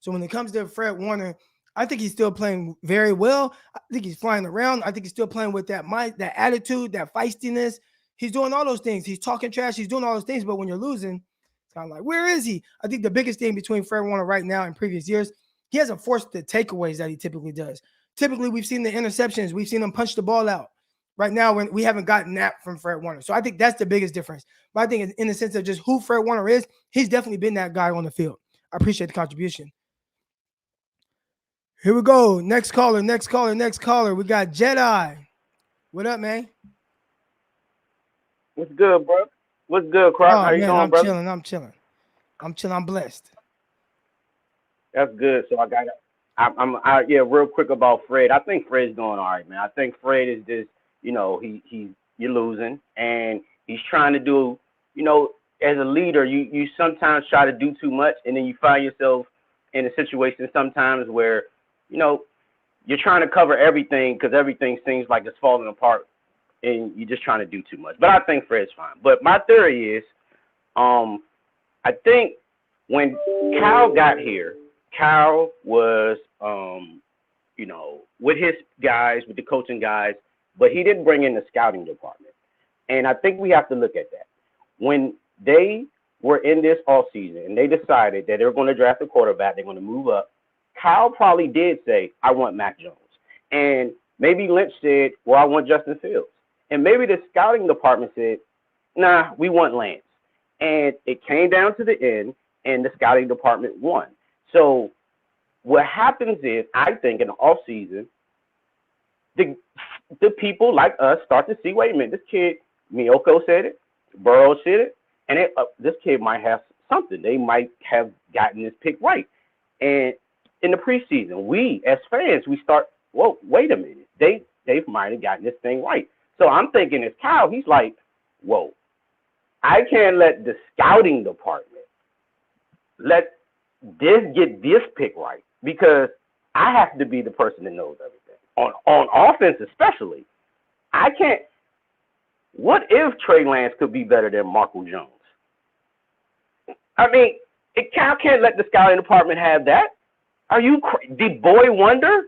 Speaker 1: So when it comes to Fred Warner, I think he's still playing very well. I think he's flying around. I think he's still playing with that mind, that attitude, that feistiness. He's doing all those things. He's talking trash. He's doing all those things. But when you're losing, it's kind of like, where is he? I think the biggest thing between Fred Warner right now and previous years, he hasn't forced the takeaways that he typically does. Typically, we've seen the interceptions. We've seen him punch the ball out. Right now, when we haven't gotten that from Fred Warner. So I think that's the biggest difference. But I think in the sense of just who Fred Warner is, he's definitely been that guy on the field. I appreciate the contribution. Here we go. Next caller. We got Jedi. What up, man?
Speaker 8: What's good, bro? What's good, Crocker? How you doing, brother?
Speaker 1: I'm chilling. I'm blessed.
Speaker 8: That's good. So I'm real quick about Fred. I think Fred's doing all right, man. I think Fred is just, you're losing, and he's trying to do, as a leader, you sometimes try to do too much, and then you find yourself in a situation sometimes where, you're trying to cover everything because everything seems like it's falling apart, and you're just trying to do too much. But I think Fred's fine. But my theory is, I think when Kyle got here, Kyle was, with his guys, with the coaching guys, but he didn't bring in the scouting department. And I think we have to look at that. When they were in this offseason and they decided that they're going to draft a quarterback, they're going to move up, Kyle probably did say, I want Mac Jones. And maybe Lynch said, well, I want Justin Fields. And maybe the scouting department said, nah, we want Lance. And it came down to the end, and the scouting department won. So what happens is, I think in the offseason, the people like us start to see, wait a minute, this kid, Miyoko said it, Burrow said it, and this kid might have something. They might have gotten this pick right. And in the preseason, we as fans, we start, whoa, wait a minute, they might have gotten this thing right. So I'm thinking as Kyle, he's like, whoa, I can't let the scouting department let this get this pick right, because I have to be the person that knows everything. On offense especially, I can't. What if Trey Lance could be better than Marco Jones? I mean, Cal can't let the scouting department have that. Are you the boy wonder?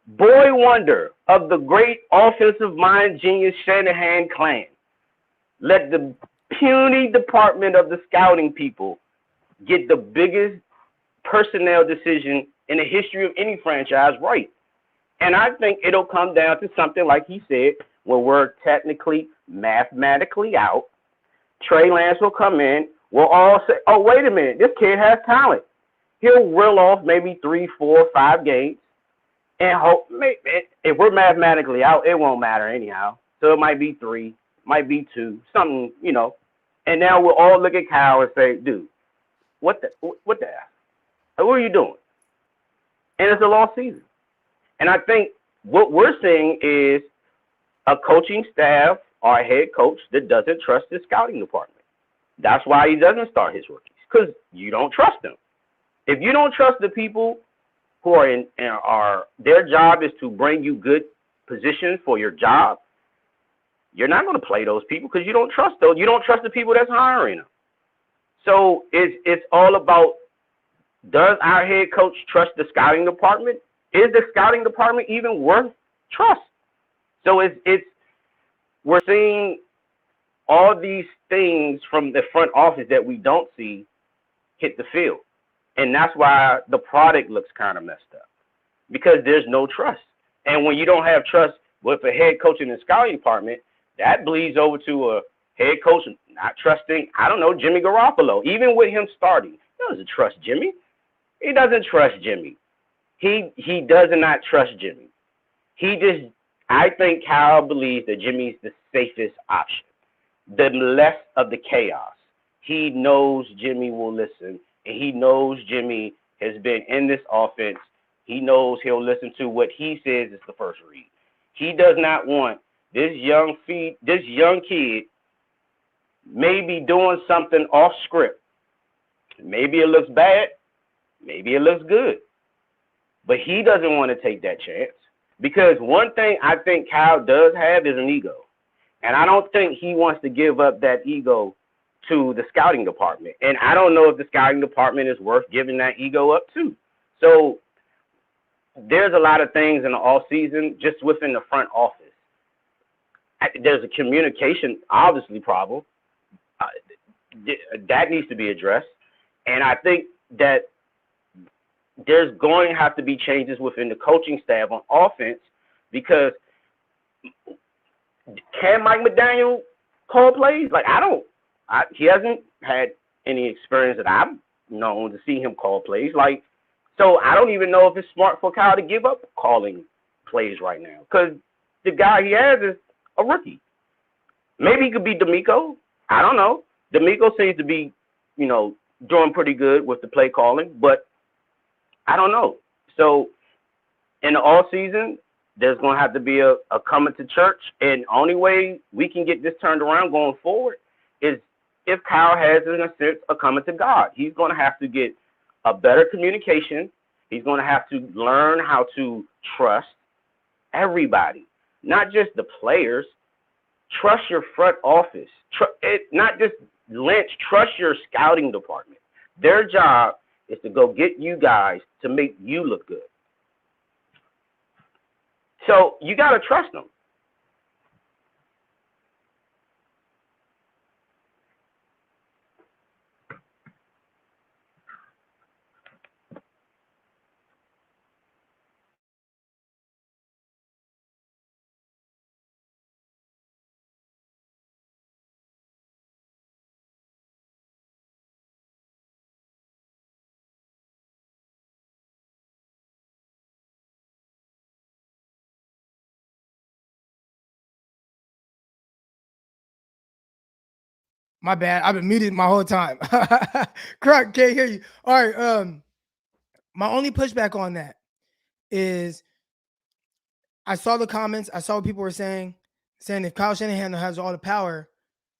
Speaker 8: Boy wonder of the great offensive mind genius Shanahan clan. Let the puny department of the scouting people get the biggest personnel decision in the history of any franchise right. And I think it'll come down to something like he said, where we're technically, mathematically out. Trey Lance will come in. We'll all say, oh, wait a minute, this kid has talent. He'll reel off maybe 3, 4, 5 games. And hope if we're mathematically out, it won't matter anyhow. So it might be 3, might be 2, something, you know. And now we'll all look at Kyle and say, dude, what the what are you doing? And it's a lost season. And I think what we're seeing is a coaching staff or a head coach that doesn't trust the scouting department. That's why he doesn't start his rookies, because you don't trust them. If you don't trust the people who are their job is to bring you good positions for your job, you're not going to play those people because you don't trust those. You don't trust the people that's hiring them. So it's all about, does our head coach trust the scouting department? Is the scouting department even worth trust? So we're seeing all these things from the front office that we don't see hit the field. And that's why the product looks kind of messed up, because there's no trust. And when you don't have trust with a head coach in the scouting department, that bleeds over to a head coach not trusting, I don't know, Jimmy Garoppolo. Even with him starting, he doesn't trust Jimmy. He doesn't trust Jimmy. He does not trust Jimmy. I think Kyle believes that Jimmy's the safest option, the less of the chaos. He knows Jimmy will listen, and he knows Jimmy has been in this offense. He knows he'll listen to what he says is the first read. He does not want this young kid maybe doing something off script. Maybe it looks bad, maybe it looks good, but he doesn't want to take that chance, because one thing I think Kyle does have is an ego, and I don't think he wants to give up that ego to the scouting department. And I don't know if the scouting department is worth giving that ego up to. So there's a lot of things in the off season just within the front office. There's a communication, obviously, problem that needs to be addressed. And I think that there's going to have to be changes within the coaching staff on offense, because can Mike McDaniel call plays? Like, he hasn't had any experience that I've known to see him call plays. Like, so I don't even know if it's smart for Kyle to give up calling plays right now, because the guy he has is a rookie. Maybe he could be D'Amico. I don't know. D'Amico seems to be, doing pretty good with the play calling, but I don't know. So in the off season, there's going to have to be a coming to church, and the only way we can get this turned around going forward is if Kyle has, in a sense, a coming to God. He's going to have to get a better communication. He's going to have to learn how to trust everybody, not just the players. Trust your front office. Not just Lynch. Trust your scouting department. Their job is to go get you guys to make you look good. So you got to trust them.
Speaker 1: My bad. I've been muted my whole time. Croc, can't hear you. All right. My only pushback on that is I saw the comments. I saw what people were saying if Kyle Shanahan has all the power,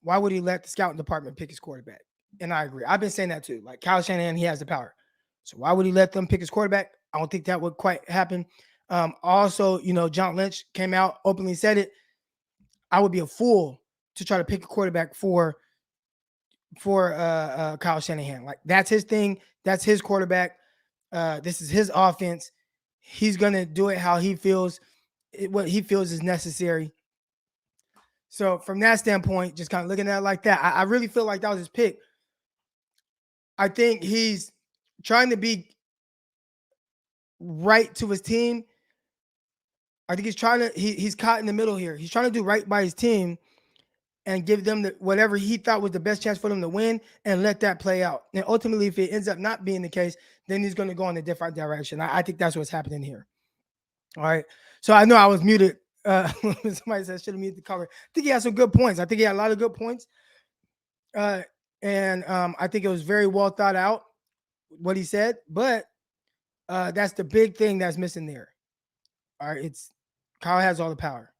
Speaker 1: why would he let the scouting department pick his quarterback? And I agree. I've been saying that too. Like, Kyle Shanahan, he has the power. So why would he let them pick his quarterback? I don't think that would quite happen. Also, John Lynch came out, openly said it. I would be a fool to try to pick a quarterback for Kyle Shanahan. Like, that's his thing. That's his quarterback. This is his offense. He's gonna do it how he feels, what he feels is necessary. So from that standpoint, just kind of looking at it like that, I really feel like that was his pick. I think he's trying to be right to his team. I think he's caught in the middle here. He's trying to do right by his team and give them whatever he thought was the best chance for them to win and let that play out. And ultimately, if it ends up not being the case, then he's going to go in a different direction. I think that's what's happening here. All right. So I know I was muted. Somebody said I should have muted the cover. I think he had some good points. I think he had a lot of good points. And I think it was very well thought out what he said. But that's the big thing that's missing there. All right. Kyle has all the power.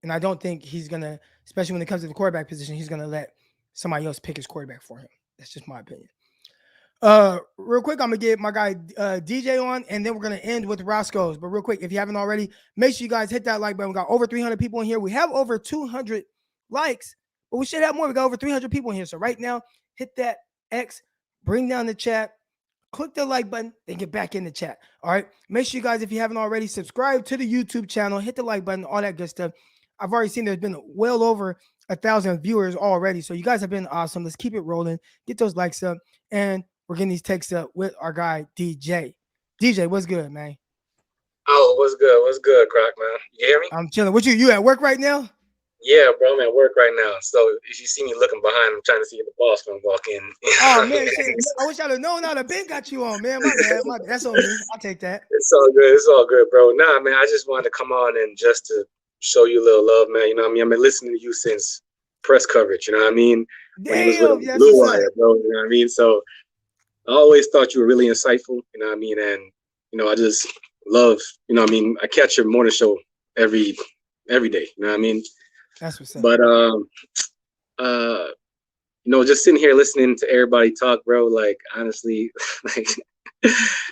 Speaker 1: And I don't think he's going to, especially when it comes to the quarterback position, he's going to let somebody else pick his quarterback for him. That's just my opinion. Real quick, I'm going to get my guy DJ on, and then we're going to end with Roscoe's. But real quick, if you haven't already, make sure you guys hit that like button. We got over 300 people in here. We have over 200 likes, but we should have more. We got over 300 people in here. So right now, hit that X, bring down the chat, click the like button, then get back in the chat. All right. Make sure you guys, if you haven't already, subscribe to the YouTube channel, hit the like button, all that good stuff. I've already seen there's been well over 1,000 viewers already. So you guys have been awesome. Let's keep it rolling. Get those likes up. And we're getting these texts up with our guy, DJ. DJ, what's good, man?
Speaker 9: Oh, what's good? What's good, Croc, man? You hear me?
Speaker 1: I'm chilling. What you at work right now?
Speaker 9: Yeah, bro, I'm at work right now. So if you see me looking behind, I'm trying to see if the boss gonna walk in.
Speaker 1: Oh, man. Shit. I wish I'd have known. I'd have been got you on, man. My bad. That's on me. I'll take that.
Speaker 9: It's all good. It's all good, bro. Nah, man, I just wanted to come on and just to show you a little love, man. You know what I mean? I've been listening to you since press coverage, you know what I mean? When you was with Blue Wire, bro, you know what I mean? So I always thought you were really insightful, you know what I mean? And, you know, I just love, you know what I mean? I catch your morning show every day, you know what I mean?
Speaker 1: That's what's up.
Speaker 9: But, you know, just sitting here listening to everybody talk, bro, like, honestly, like,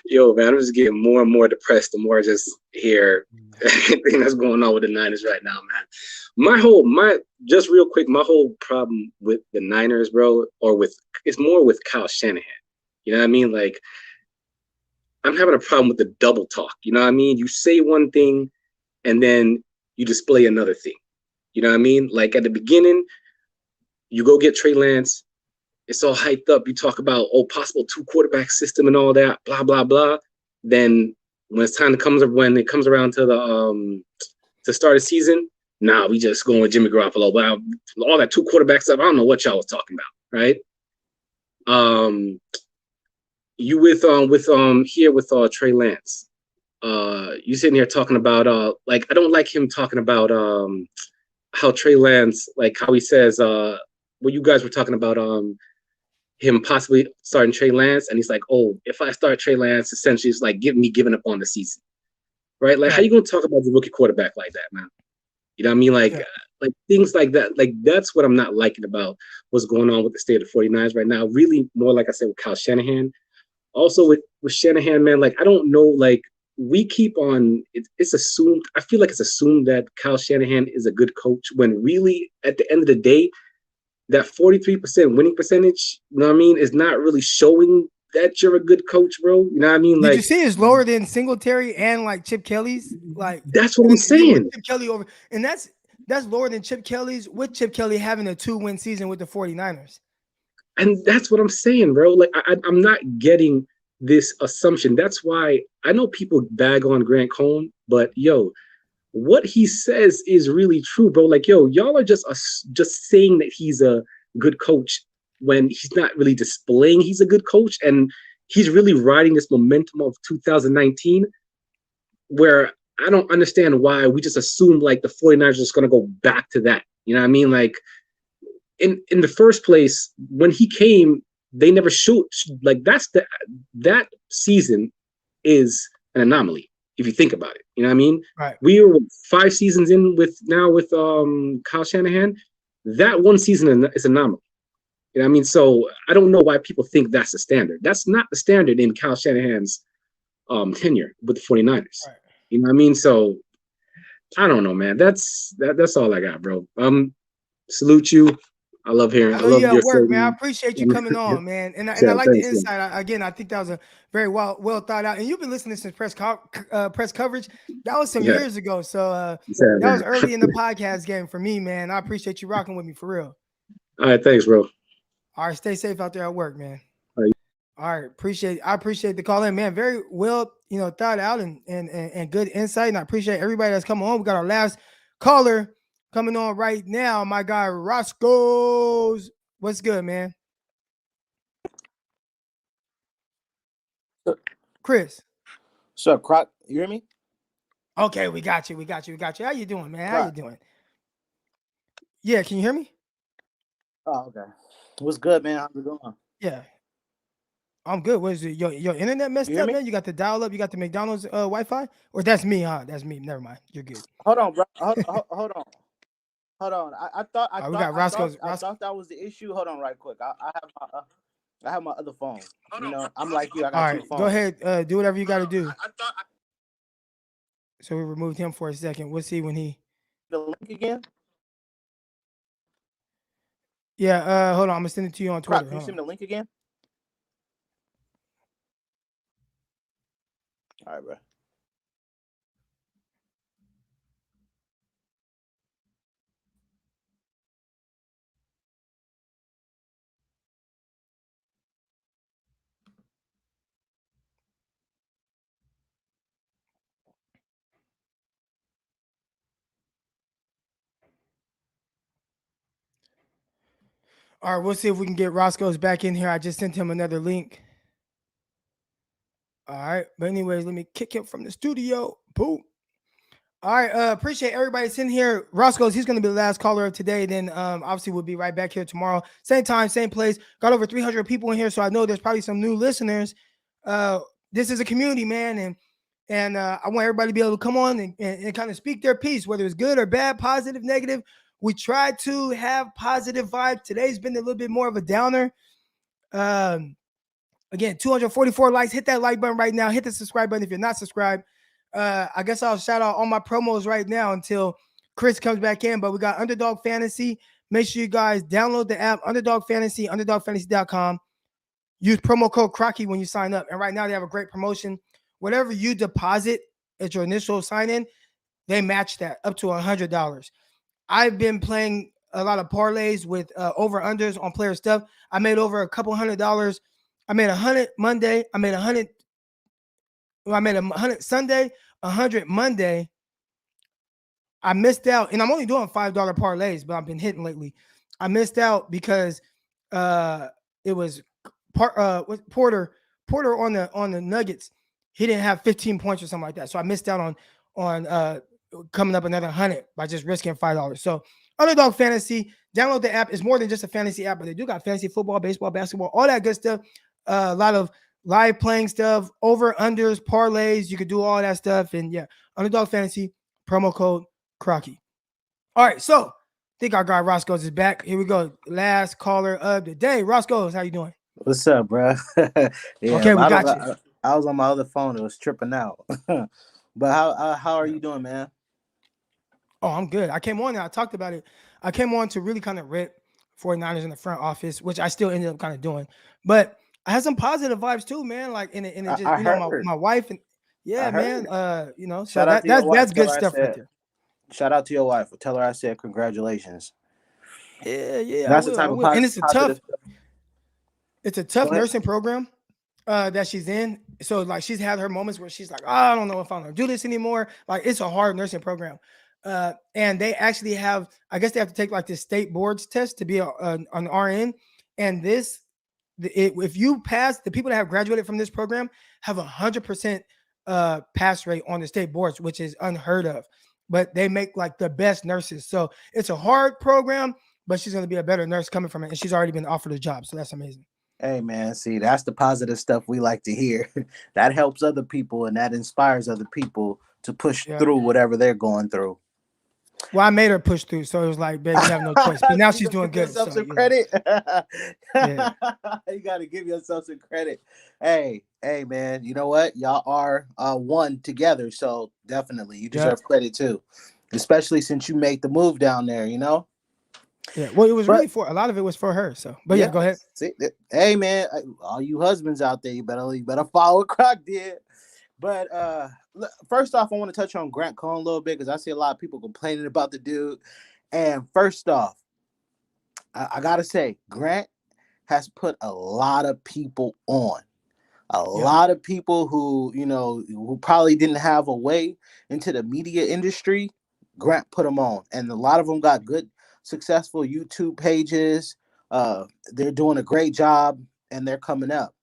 Speaker 9: yo, man, I'm just getting more and more depressed the more I just hear everything that's going on with the Niners right now, man. Just real quick, my whole problem with the Niners, bro, it's more with Kyle Shanahan. You know what I mean? Like, I'm having a problem with the double talk. You know what I mean? You say one thing and then you display another thing. You know what I mean? Like, at the beginning, you go get Trey Lance. It's all hyped up. You talk about, possible 2-quarterback system and all that, blah, blah, blah. Then when it comes around to the start of the season, we just going with Jimmy Garoppolo. Well, all that 2-quarterback stuff, I don't know what y'all was talking about, right? You with Trey Lance. You sitting here talking about like, I don't like him talking about how Trey Lance, like how he says you guys were talking about him possibly starting Trey Lance, and he's like, if I start Trey Lance, essentially it's like giving up on the season. Right? Like, how you gonna talk about the rookie quarterback like that, man? You know what I mean? Like, like things like that. Like, that's what I'm not liking about what's going on with the state of the 49ers right now. Really more, like I said, with Kyle Shanahan. Also with Shanahan, man, like, I don't know, like, we keep on, it's assumed, I feel like it's assumed that Kyle Shanahan is a good coach when really, at the end of the day, that 43% winning percentage, you know what I mean, is not really showing that you're a good coach, bro. You know what I mean?
Speaker 1: Did
Speaker 9: like,
Speaker 1: you see it's lower than Singletary and like Chip Kelly's? Like,
Speaker 9: that's what I'm saying.
Speaker 1: Chip Kelly over, and that's lower than Chip Kelly's, with Chip Kelly having a 2-win season with the 49ers.
Speaker 9: And that's what I'm saying, bro. Like, I'm not getting this assumption. That's why I know people bag on Grant Cohn, but yo, what he says is really true, bro. Like, yo, y'all are just saying that he's a good coach when he's not really displaying he's a good coach, and he's really riding this momentum of 2019, where I don't understand why we just assume like the 49ers are just going to go back to that. You know what I mean? Like, in the first place, when he came, they never shoot. Like, that season is an anomaly if you think about it. You know what I mean?
Speaker 1: Right.
Speaker 9: We were 5 seasons in with Kyle Shanahan. That one season is an anomaly. You know what I mean? So I don't know why people think that's the standard. That's not the standard in Kyle Shanahan's tenure with the 49ers.
Speaker 1: Right.
Speaker 9: You know what I mean? So I don't know, man. That's all I got, bro. Salute you. I love hearing.
Speaker 1: I
Speaker 9: I
Speaker 1: know you
Speaker 9: love your
Speaker 1: at work, man. I
Speaker 9: segment.
Speaker 1: appreciate you coming on, man. And I like the
Speaker 9: Thanks, man.
Speaker 1: insight. Again, I think that was a very well thought out. And you've been listening since press coverage. That was some
Speaker 9: Yeah,
Speaker 1: years ago. So
Speaker 9: yeah,
Speaker 1: that was
Speaker 9: man.
Speaker 1: early in the podcast game for me, man. I appreciate you rocking with me for real.
Speaker 9: All right, thanks, bro.
Speaker 1: All right, stay safe out there at work, man.
Speaker 9: All right.
Speaker 1: All right, I appreciate the call in, man. Very well, thought out and good insight. And I appreciate everybody that's coming on. We got our last caller coming on right now. My guy Roscoe's. What's good, man? Chris.
Speaker 10: So, Croc, you hear me?
Speaker 1: Okay, we got you. How you doing, man? How you
Speaker 10: Croc.
Speaker 1: doing? Yeah, can you hear me?
Speaker 10: Oh, okay. What's good, man? How's it going?
Speaker 1: Yeah. I'm good. What is it? Your internet messed
Speaker 10: You hear
Speaker 1: up,
Speaker 10: me?
Speaker 1: man? You got the dial up, you got the McDonald's Wi-Fi? Or that's me, huh? That's me. Never mind. You're good.
Speaker 10: Hold on, bro. Hold on. I thought that was the issue. Hold on, right quick. I have my other phone. I'm like you. I
Speaker 1: All
Speaker 10: got two
Speaker 1: right,
Speaker 10: phones.
Speaker 1: go ahead. Do whatever you got to do. So we removed him for a second. We'll see when he.
Speaker 10: The link again.
Speaker 1: Yeah. Hold on. I'm gonna send it to you on Twitter.
Speaker 10: Croc, can you send me the link again? All right, bro.
Speaker 1: All right. We'll see if we can get Roscoe's back in here. I just sent him another link. All right. But anyways, let me kick him from the studio. Boom. All right. Appreciate everybody sitting here. Roscoe's, he's going to be the last caller of today. Then obviously we'll be right back here tomorrow. Same time, same place. Got over 300 people in here. So I know there's probably some new listeners. This is a community, man. And I want everybody to be able to come on and kind of speak their piece, whether it's good or bad, positive, negative. We try to have positive vibes. Today's been a little bit more of a downer. Again, 244 likes. Hit that like button right now. Hit the subscribe button if you're not subscribed. I guess I'll shout out all my promos right now until Chris comes back in. But we got Underdog Fantasy. Make sure you guys download the app, Underdog Fantasy, underdogfantasy.com. Use promo code Crocky when you sign up. And right now they have a great promotion. Whatever you deposit at your initial sign-in, they match that up to $100. I've been playing a lot of parlays with over-unders on player stuff. I made over a couple $100. I made 100 Monday. I made 100. I made 100 Sunday, 100 Monday. I missed out, and I'm only doing $5 parlays, but I've been hitting lately. I missed out because it was Porter on the Nuggets. He didn't have 15 points or something like that, so I missed out on coming up another 100 by just risking $5. So Underdog Fantasy, download the app. It's more than just a fantasy app, but they do got fantasy football, baseball, basketball, all that good stuff. A lot of live playing stuff, over unders, parlays. You could do all that stuff. And yeah, Underdog Fantasy, promo code Crocky. All right, so I think our guy Roscoe's is back. Here we go. Last caller of the day. Roscoe's, how you doing?
Speaker 10: What's up, bro?
Speaker 1: Okay, we got you.
Speaker 10: I was on my other phone. It was tripping out. But how are you doing, man?
Speaker 1: Oh, I'm good. I came on and I talked about it. I came on to really kind of rip 49ers in the front office, which I still ended up kind of doing. But I had some positive vibes too, man. Like in it just my wife and yeah, man. So that's good stuff right there.
Speaker 10: Shout out to your wife. Tell her I said congratulations.
Speaker 1: Yeah.
Speaker 10: That's the type of
Speaker 1: and it's a tough
Speaker 10: Go ahead.
Speaker 1: nursing program that she's in. So like she's had her moments where she's like, oh, I don't know if I'm gonna do this anymore. Like it's a hard nursing program. And they actually have, I guess they have to take like this state boards test to be an RN. And if you pass, the people that have graduated from this program have 100% pass rate on the state boards, which is unheard of. But they make like the best nurses. So it's a hard program, but she's going to be a better nurse coming from it. And she's already been offered a job. So that's amazing.
Speaker 10: Hey, man, see, that's the positive stuff we like to hear. That helps other people and that inspires other people to push through whatever they're going through.
Speaker 1: Well, I made her push through, so it was like, baby, you have no choice. But now she's doing good.
Speaker 10: Yourself
Speaker 1: so,
Speaker 10: some credit.
Speaker 1: Yeah.
Speaker 10: You got to give yourself some credit. Hey, man, you know what? Y'all are one together, so definitely you deserve credit too. especially since you made the move down there, you know?
Speaker 1: Yeah, well, it was really for a lot of it was for her. So, but yeah, go ahead.
Speaker 10: Hey, man, all you husbands out there, you better follow what Croc did. But first off, I want to touch on Grant Cohn a little bit because I see a lot of people complaining about the dude. And first off, I gotta say, Grant has put a lot of people on. A lot of people who, who probably didn't have a way into the media industry, Grant put them on. And a lot of them got good, successful YouTube pages. They're doing a great job and they're coming up.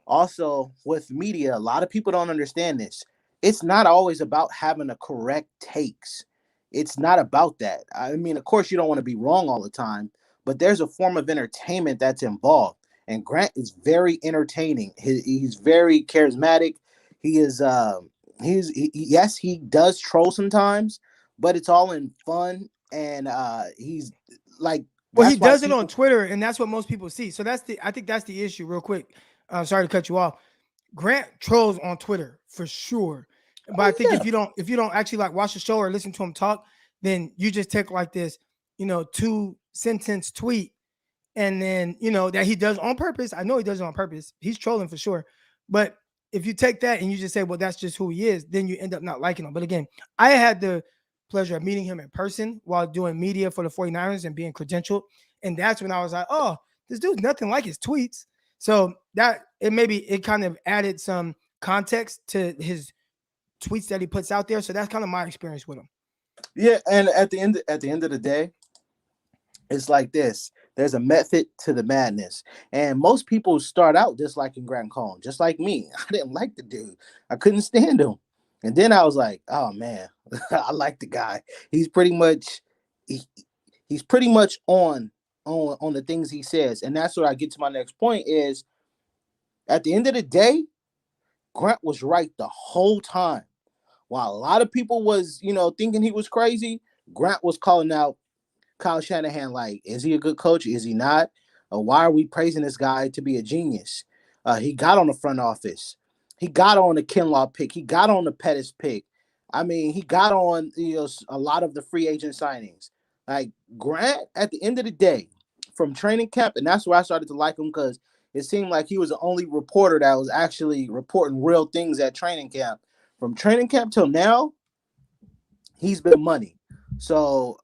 Speaker 10: Also, with media, a lot of people don't understand this. It's not always about having the correct takes. It's not about that. I mean, of course, you don't want to be wrong all the time, but there's a form of entertainment that's involved. And Grant is very entertaining. He's very charismatic. He is. Yes, he does troll sometimes, but it's all in fun. And he's like.
Speaker 1: Well, he does it on Twitter, and that's what most people see. So I think that's the issue. Real quick, sorry to cut you off. Grant trolls on Twitter for sure, but I think if you don't actually like watch the show or listen to him talk, then you just take like this, 2-sentence tweet. And then, that he does on purpose. I know he does it on purpose. He's trolling for sure. But if you take that and you just say, well, that's just who he is, then you end up not liking him. But again, I had the pleasure of meeting him in person while doing media for the 49ers and being credentialed. And that's when I was like, oh, this dude's nothing like his tweets. So that it kind of added some context to his tweets that he puts out there. So that's kind of my experience with him.
Speaker 10: Yeah. And at the end of the day, it's like this. There's a method to the madness. And most people start out disliking Grant Cohn, just like me. I didn't like the dude. I couldn't stand him. And then I was like, oh man, I like the guy. He's pretty much on the things he says. And that's what I get to my next point is at the end of the day, Grant was right the whole time. While a lot of people was, thinking he was crazy, Grant was calling out Kyle Shanahan, like, is he a good coach? Is he not? Why are we praising this guy to be a genius? He got on the front office. He got on the Kinlaw pick. He got on the Pettis pick. I mean, he got on a lot of the free agent signings. Like Grant, at the end of the day, from training camp, and that's where I started to like him because it seemed like he was the only reporter that was actually reporting real things at training camp. From training camp till now, he's been money. So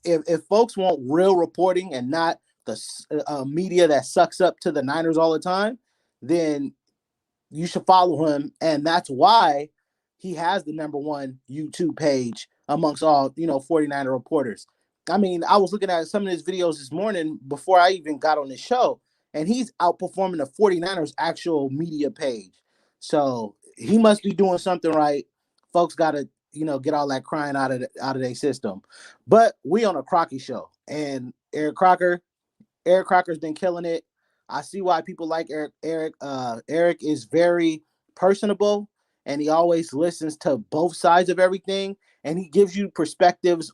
Speaker 10: if folks want real reporting and not the media that sucks up to the Niners all the time, then you should follow him. And that's why he has the #1 YouTube page amongst all, 49er reporters. I mean, I was looking at some of his videos this morning before I even got on the show, and he's outperforming the 49ers actual media page. So he must be doing something right. Folks got to, get all that crying out of their system. But we on a Crocky show, and Eric Crocker's been killing it. I see why people like Eric. Eric is very personable, and he always listens to both sides of everything, and he gives you perspectives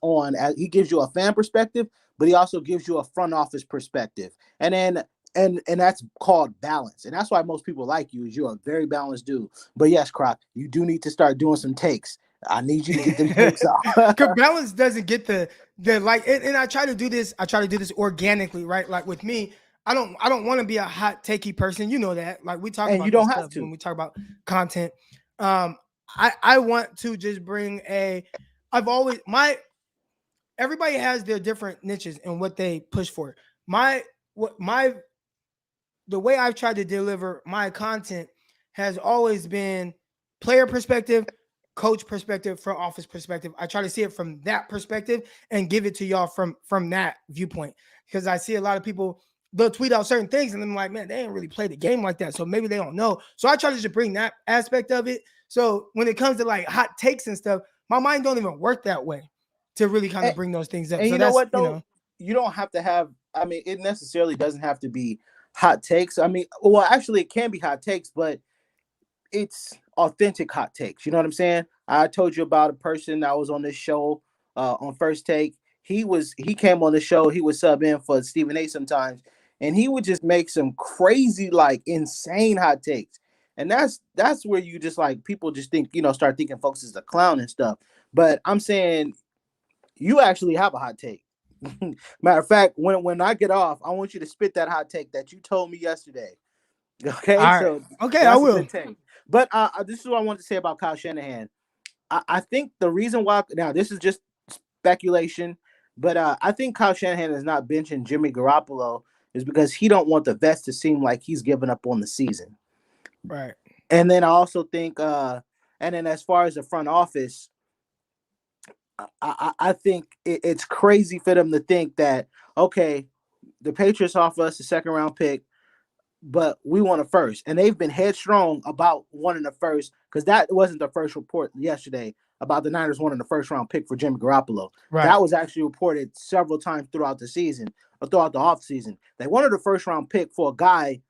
Speaker 10: he gives you a fan perspective, but he also gives you a front office perspective. And then and that's called balance. And that's why most people like you, is you're a very balanced dude. But yes, Croc, you do need to start doing some takes. I need you to get them takes out.
Speaker 1: Because balance doesn't get the like, and I try to do this organically, right? Like with me, I don't want to be a hot takey person. You know that. Like we talk about,
Speaker 10: you don't have to
Speaker 1: when we talk about content. I want to just bring everybody has their different niches and what they push for. The way I've tried to deliver my content has always been player perspective, coach perspective, front office perspective. I try to see it from that perspective and give it to y'all from that viewpoint, because I see a lot of people, they'll tweet out certain things and I'm like, man, they ain't really play the game like that, so maybe they don't know. So I try to just bring that aspect of it. So when it comes to like hot takes and stuff, my mind don't even work that way to really kind of bring those things up.
Speaker 10: And
Speaker 1: so
Speaker 10: you know what though? You don't have to have, I mean, it necessarily doesn't have to be hot takes. I mean, well, actually it can be hot takes, but it's authentic hot takes. You know what I'm saying? I told you about a person that was on this show on First Take. He came on the show. He would sub in for Stephen A sometimes, and he would just make some crazy, like insane hot takes. And that's where you just like, people just think, start thinking folks is a clown and stuff. But I'm saying you actually have a hot take. Matter of fact, when I get off, I want you to spit that hot take that you told me yesterday. Okay,
Speaker 1: All right.
Speaker 10: so
Speaker 1: Okay, I will.
Speaker 10: But this is what I want to say about Kyle Shanahan. I think the reason why, now this is just speculation, but I think Kyle Shanahan is not benching Jimmy Garoppolo is because he don't want the vets to seem like he's giving up on the season.
Speaker 1: Right.
Speaker 10: And then I also think, and then as far as the front office, I think it's crazy for them to think that, okay, the Patriots offer us a second-round pick, but we want a first. And they've been headstrong about wanting a first because that wasn't the first report yesterday about the Niners wanting the first-round pick for Jimmy Garoppolo. Right. That was actually reported several times throughout the season or throughout the offseason. They wanted a first-round pick for a guy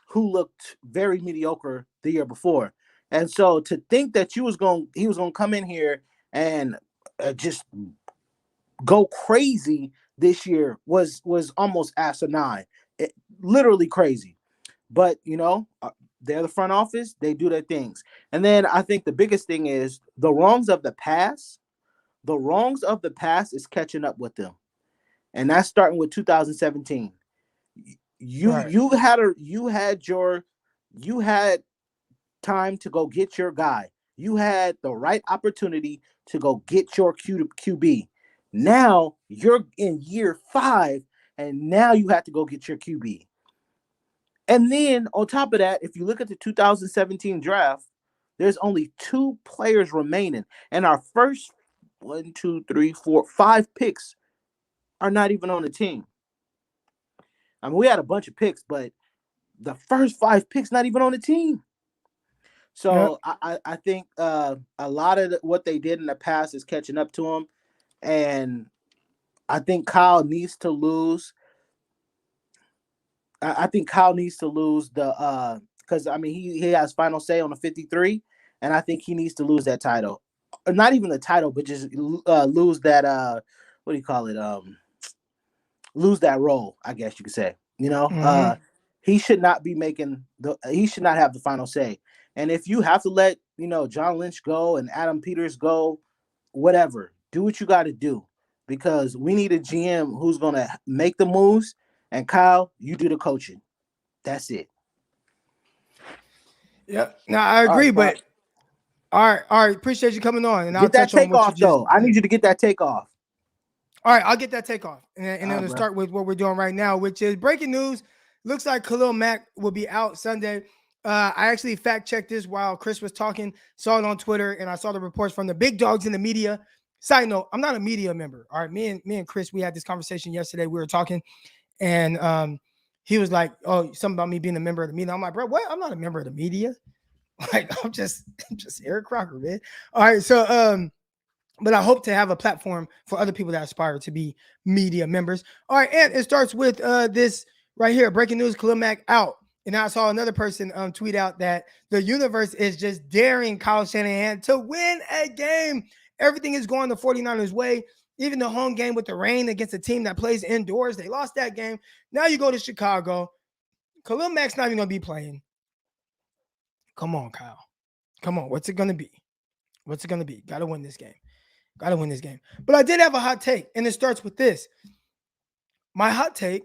Speaker 10: who looked very mediocre the year before. And so to think that he was going to come in here and just go crazy this year was almost asinine. Literally crazy. But, they're the front office. They do their things. And then I think the biggest thing is the wrongs of the past. The wrongs of the past is catching up with them. And that's starting with 2017. You had time to go get your guy. You had the right opportunity to go get your QB. Now you're in year 5, and now you have to go get your QB. And then on top of that, if you look at the 2017 draft, there's only 2 players remaining. And our first 5 picks are not even on the team. I mean, we had a bunch of picks, but the first 5 picks not even on the team. So yep. I think a lot of what they did in the past is catching up to them. And I think Kyle needs to lose. I think Kyle needs to lose the because I mean he has final say on the 53, and I think he needs to lose that title, or not even the title, but just lose that what do you call it? Lose that role, I guess you could say. He should not be he should not have the final say. And if you have to let John Lynch go and Adam Peters go, whatever, do what you got to do, because we need a GM who's gonna make the moves. And Kyle, you do the coaching. That's it.
Speaker 1: Yep. No, I agree, but all right. Appreciate you coming on. And
Speaker 10: I'll that take off, though. I need you to get that take off.
Speaker 1: All right, I'll get that take off. And then we'll start with what we're doing right now, which is breaking news. Looks like Khalil Mack will be out Sunday. I actually fact-checked this while Chris was talking, saw it on Twitter, and I saw the reports from the big dogs in the media. Side note, I'm not a media member. All right, me and Chris, we had this conversation yesterday. We were talking. And he was like, "Oh, something about me being a member of the media." I'm like, "Bro, what? I'm not a member of the media. Like, I'm just Eric Crocker, man." All right, so but I hope to have a platform for other people that aspire to be media members. All right, and it starts with this right here: breaking news: Khalil Mack out. And I saw another person tweet out that the universe is just daring Kyle Shanahan to win a game. Everything is going the 49ers way. Even the home game with the rain against a team that plays indoors, they lost that game. Now you go to Chicago. Khalil Mack's not even going to be playing. Come on, Kyle. Come on. What's it going to be? What's it going to be? Got to win this game. Got to win this game. But I did have a hot take, and it starts with this. My hot take,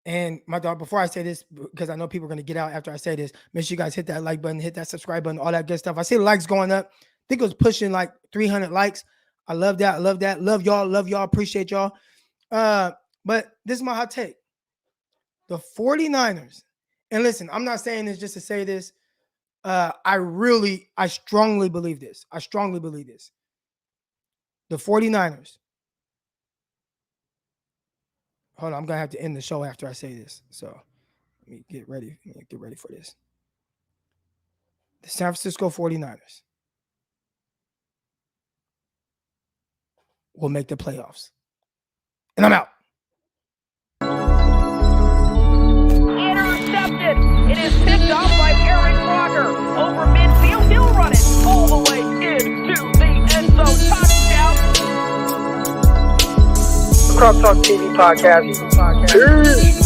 Speaker 1: and my dog, before I say this, because I know people are going to get out after I say this, make sure you guys hit that like button, hit that subscribe button, all that good stuff. I see the likes going up. I think it was pushing like 300 likes. I love that. I love that. Love y'all. Love y'all. Appreciate y'all. But this is my hot take. The 49ers, and listen, I'm not saying this just to say this. I strongly believe this. I strongly believe this. The 49ers. Hold on. I'm going to have to end the show after I say this. So let me get ready. Get ready for this. The San Francisco 49ers will make the playoffs. And I'm out.
Speaker 2: Intercepted. It is picked off by Aaron Crocker. Over midfield. He'll run it all the way into the end zone. Touchdown.
Speaker 3: Croc Talk TV podcast. Peace.